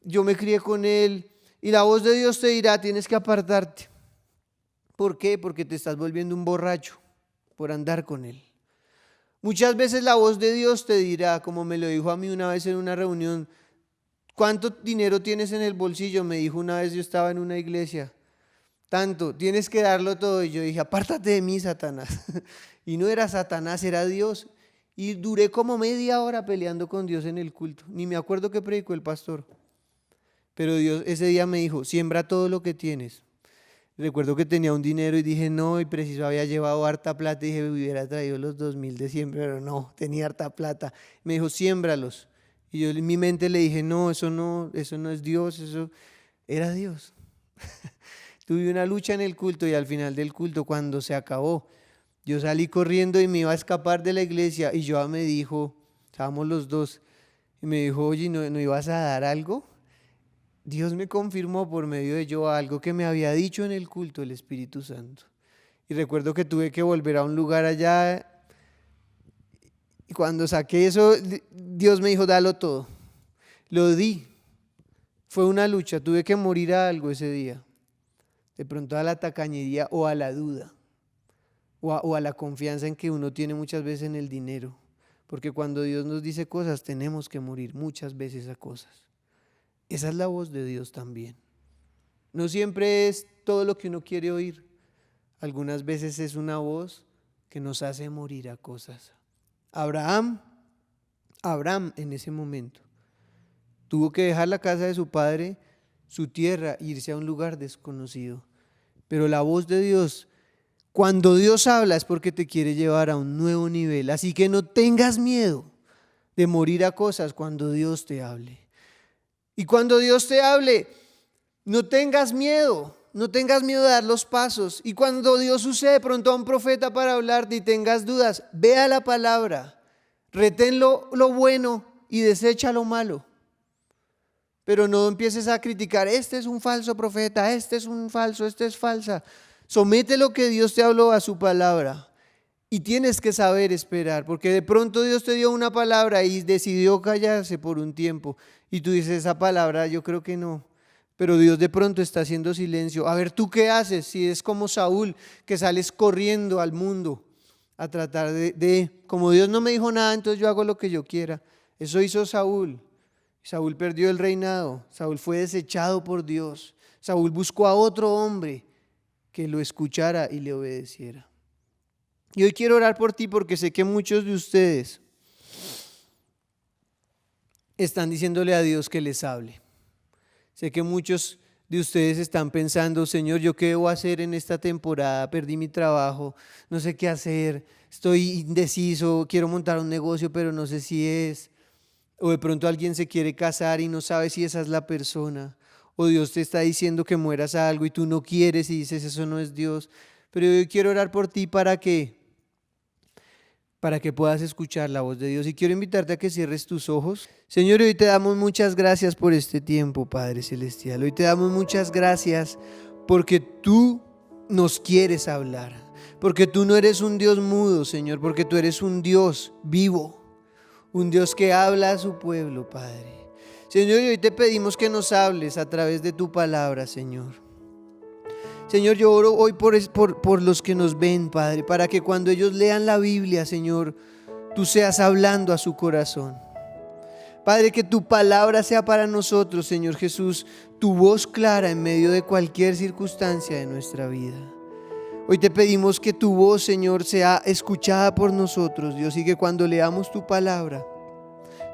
yo me crié con él. Y la voz de Dios te dirá, tienes que apartarte. ¿Por qué? Porque te estás volviendo un borracho por andar con él. Muchas veces la voz de Dios te dirá, como me lo dijo a mí una vez en una reunión, ¿cuánto dinero tienes en el bolsillo? Me dijo una vez, yo estaba en una iglesia. Tanto, tienes que darlo todo. Y yo dije, apártate de mí, Satanás. Y no era Satanás, era Dios. Y duré como media hora peleando con Dios en el culto. Ni me acuerdo qué predicó el pastor. Pero Dios ese día me dijo, siembra todo lo que tienes. Recuerdo que tenía un dinero y dije, no, y preciso había llevado harta plata. Y dije, me hubiera traído los 2,000 de siempre, pero no, tenía harta plata. Me dijo, siémbralos. Y yo en mi mente le dije, no eso no es Dios, eso era Dios. Tuve una lucha en el culto y al final del culto, cuando se acabó, yo salí corriendo y me iba a escapar de la iglesia y Joa me dijo, estábamos los dos, y me dijo, oye, ¿no ibas a dar algo? Dios me confirmó por medio de Joa algo que me había dicho en el culto el Espíritu Santo. Y recuerdo que tuve que volver a un lugar allá y cuando saqué eso, Dios me dijo, dalo todo. Lo di. Fue una lucha, tuve que morir a algo ese día. De pronto a la tacañería o a la duda o a la confianza en que uno tiene muchas veces en el dinero. Porque cuando Dios nos dice cosas tenemos que morir muchas veces a cosas. Esa es la voz de Dios también. No siempre es todo lo que uno quiere oír. Algunas veces es una voz que nos hace morir a cosas. Abraham en ese momento tuvo que dejar la casa de su padre, su tierra, e irse a un lugar desconocido. Pero la voz de Dios, cuando Dios habla es porque te quiere llevar a un nuevo nivel. Así que no tengas miedo de morir a cosas cuando Dios te hable. Y cuando Dios te hable, no tengas miedo de dar los pasos. Y cuando Dios use de pronto a un profeta para hablarte y tengas dudas, ve a la palabra, retén lo bueno y desecha lo malo. Pero no empieces a criticar, este es un falso profeta, este es un falso, este es falsa. Somete lo que Dios te habló a su palabra. Y tienes que saber esperar, porque de pronto Dios te dio una palabra y decidió callarse por un tiempo. Y tú dices, esa palabra yo creo que no. Pero Dios de pronto está haciendo silencio. A ver, ¿tú qué haces? Si es como Saúl, que sales corriendo al mundo a tratar como Dios no me dijo nada, entonces yo hago lo que yo quiera. Eso hizo Saúl. Saúl perdió el reinado. Saúl fue desechado por Dios. Saúl buscó a otro hombre que lo escuchara y le obedeciera. Y hoy quiero orar por ti porque sé que muchos de ustedes están diciéndole a Dios que les hable. Sé que muchos de ustedes están pensando: Señor, ¿yo qué debo hacer en esta temporada? Perdí mi trabajo, no sé qué hacer, estoy indeciso, quiero montar un negocio, pero no sé si es. O de pronto alguien se quiere casar y no sabe si esa es la persona. O Dios te está diciendo que mueras a algo y tú no quieres y dices: eso no es Dios. Pero yo quiero orar por ti para que puedas escuchar la voz de Dios. Y quiero invitarte a que cierres tus ojos. Señor, hoy te damos muchas gracias por este tiempo, Padre Celestial. Hoy te damos muchas gracias porque tú nos quieres hablar. Porque tú no eres un Dios mudo, Señor, porque tú eres un Dios vivo. Un Dios que habla a su pueblo, Padre. Señor, y hoy te pedimos que nos hables a través de tu palabra, Señor. Señor, yo oro hoy por los que nos ven, Padre, para que cuando ellos lean la Biblia, Señor, tú seas hablando a su corazón. Padre, que tu palabra sea para nosotros, Señor Jesús, tu voz clara en medio de cualquier circunstancia de nuestra vida. Hoy te pedimos que tu voz, Señor, sea escuchada por nosotros, Dios, y que cuando leamos tu palabra,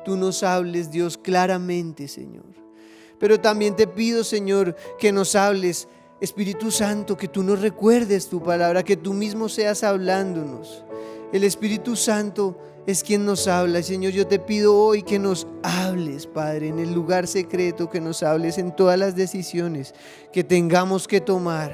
tú nos hables, Dios, claramente, Señor. Pero también te pido, Señor, que nos hables, Espíritu Santo, que tú nos recuerdes tu palabra, que tú mismo seas hablándonos. El Espíritu Santo es quien nos habla. Señor, yo te pido hoy que nos hables, Padre, en el lugar secreto, que nos hables en todas las decisiones que tengamos que tomar.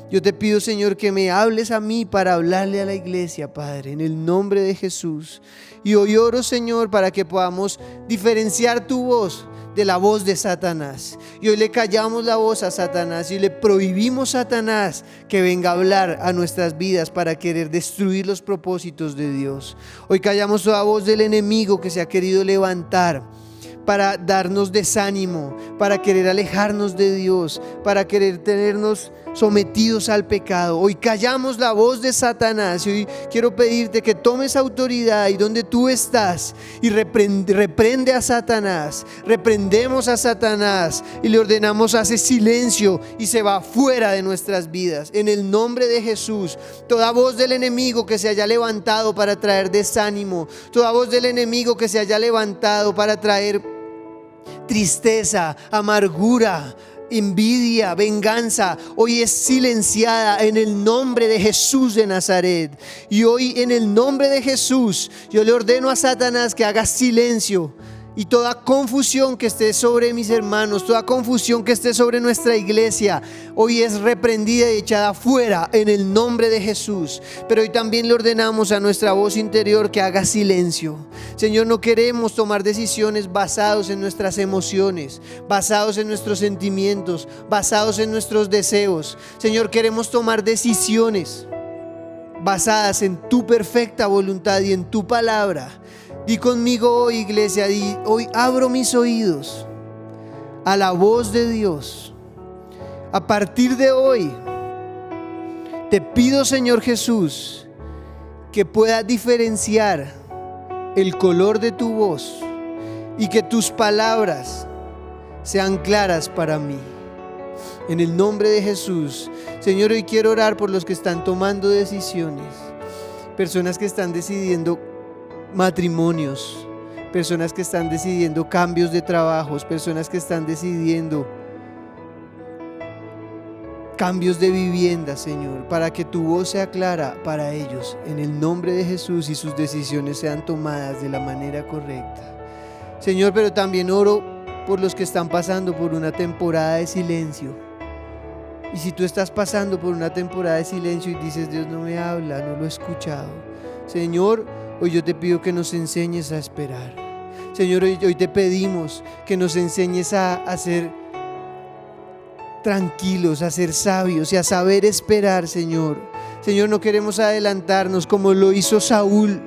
Yo te pido, Señor, que me hables a mí para hablarle a la iglesia, Padre, en el nombre de Jesús. Y hoy oro, Señor, para que podamos diferenciar tu voz de la voz de Satanás. Y hoy le callamos la voz a Satanás y le prohibimos a Satanás que venga a hablar a nuestras vidas para querer destruir los propósitos de Dios. Hoy callamos toda voz del enemigo que se ha querido levantar para darnos desánimo, para querer alejarnos de Dios, para querer tenernos sometidos al pecado. Hoy callamos la voz de Satanás y hoy quiero pedirte que tomes autoridad y donde tú estás y reprende a Satanás. Reprendemos a Satanás y le ordenamos: hace silencio y se va fuera de nuestras vidas. En el nombre de Jesús, toda voz del enemigo que se haya levantado para traer desánimo, toda voz del enemigo que se haya levantado para traer tristeza, amargura, envidia, venganza, hoy es silenciada en el nombre de Jesús de Nazaret. Y hoy, en el nombre de Jesús, yo le ordeno a Satanás que haga silencio. Y toda confusión que esté sobre mis hermanos, toda confusión que esté sobre nuestra iglesia, hoy es reprendida y echada fuera en el nombre de Jesús. Pero hoy también le ordenamos a nuestra voz interior que haga silencio. Señor, no queremos tomar decisiones basados en nuestras emociones, basados en nuestros sentimientos, basados en nuestros deseos. Señor, queremos tomar decisiones basadas en tu perfecta voluntad y en tu palabra. Di conmigo hoy, iglesia, hoy abro mis oídos a la voz de Dios. A partir de hoy, te pido, Señor Jesús, que puedas diferenciar el color de tu voz y que tus palabras sean claras para mí. En el nombre de Jesús, Señor, hoy quiero orar por los que están tomando decisiones, personas que están decidiendo matrimonios, personas que están decidiendo cambios de trabajos, personas que están decidiendo cambios de vivienda, Señor, para que tu voz sea clara para ellos, en el nombre de Jesús, y sus decisiones sean tomadas de la manera correcta. Señor, pero también oro por los que están pasando por una temporada de silencio. Y si tú estás pasando por una temporada de silencio y dices: Dios no me habla, no lo he escuchado, Señor, hoy yo te pido que nos enseñes a esperar. Señor, hoy te pedimos que nos enseñes a ser tranquilos, a ser sabios y a saber esperar, Señor. Señor, no queremos adelantarnos como lo hizo Saúl,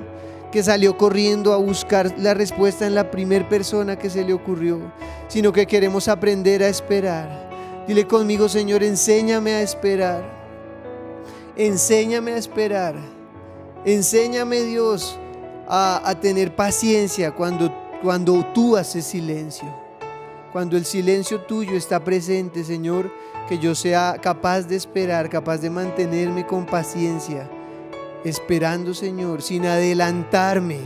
que salió corriendo a buscar la respuesta en la primera persona que se le ocurrió, sino que queremos aprender a esperar. Dile conmigo: Señor, enséñame a esperar. Enséñame a esperar. Enséñame, Dios, a tener paciencia cuando tú haces silencio. Cuando el silencio tuyo está presente, Señor, que yo sea capaz de esperar, capaz de mantenerme con paciencia, esperando, Señor, sin adelantarme,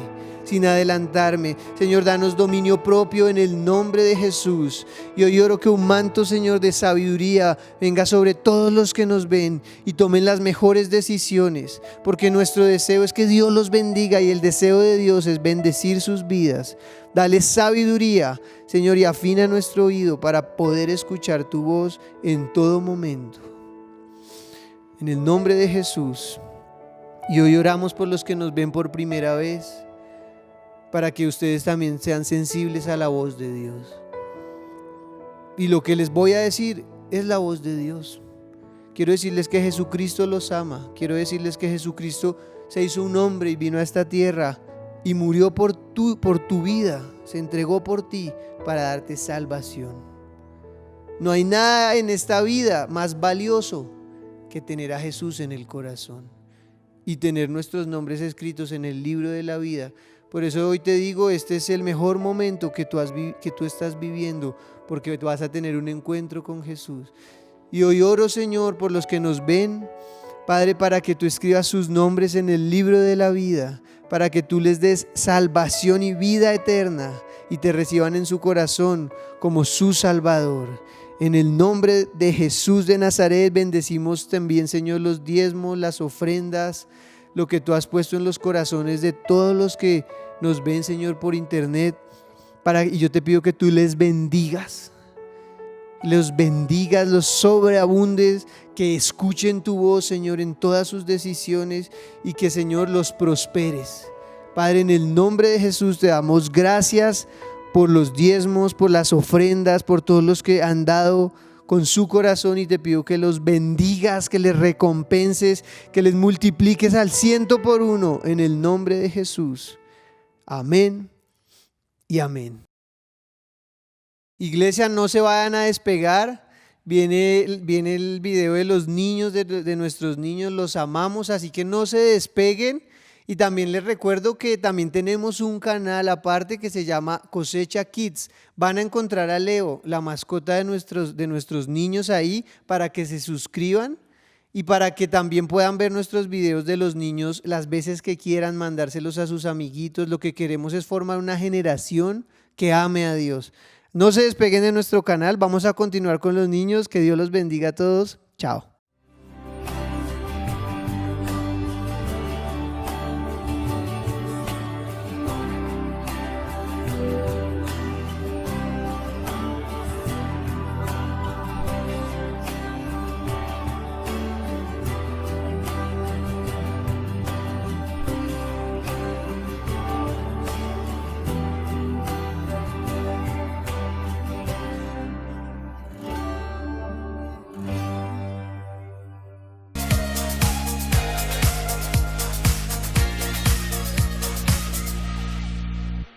sin adelantarme. Señor, danos dominio propio en el nombre de Jesús. Y hoy oro que un manto, Señor, de sabiduría venga sobre todos los que nos ven y tomen las mejores decisiones, porque nuestro deseo es que Dios los bendiga y el deseo de Dios es bendecir sus vidas. Dale sabiduría, Señor, y afina nuestro oído para poder escuchar tu voz en todo momento. En el nombre de Jesús. Y hoy oramos por los que nos ven por primera vez, para que ustedes también sean sensibles a la voz de Dios. Y lo que les voy a decir es la voz de Dios. Quiero decirles que Jesucristo los ama. Quiero decirles que Jesucristo se hizo un hombre y vino a esta tierra y murió por tu vida. Se entregó por ti para darte salvación. No hay nada en esta vida más valioso que tener a Jesús en el corazón y tener nuestros nombres escritos en el libro de la vida. Por eso hoy te digo, este es el mejor momento que tú estás viviendo, porque vas a tener un encuentro con Jesús. Y hoy oro, Señor, por los que nos ven, Padre, para que tú escribas sus nombres en el libro de la vida, para que tú les des salvación y vida eterna y te reciban en su corazón como su Salvador. En el nombre de Jesús de Nazaret bendecimos también, Señor, los diezmos, las ofrendas, lo que tú has puesto en los corazones de todos los que nos ven, Señor, por internet. Y yo te pido que tú les bendigas, los sobreabundes, que escuchen tu voz, Señor, en todas sus decisiones y que, Señor, los prosperes. Padre, en el nombre de Jesús te damos gracias por los diezmos, por las ofrendas, por todos los que han dado con su corazón, y te pido que los bendigas, que les recompenses, que les multipliques al 100 por 1 en el nombre de Jesús. Amén y amén. Iglesia, no se vayan a despegar. Viene el video de los niños, de nuestros niños, los amamos, así que no se despeguen. Y también les recuerdo que también tenemos un canal aparte que se llama Cosecha Kids. Van a encontrar a Leo, la mascota de nuestros niños ahí, para que se suscriban y para que también puedan ver nuestros videos de los niños las veces que quieran, mandárselos a sus amiguitos. Lo que queremos es formar una generación que ame a Dios. No se despeguen de nuestro canal, vamos a continuar con los niños. Que Dios los bendiga a todos. Chao.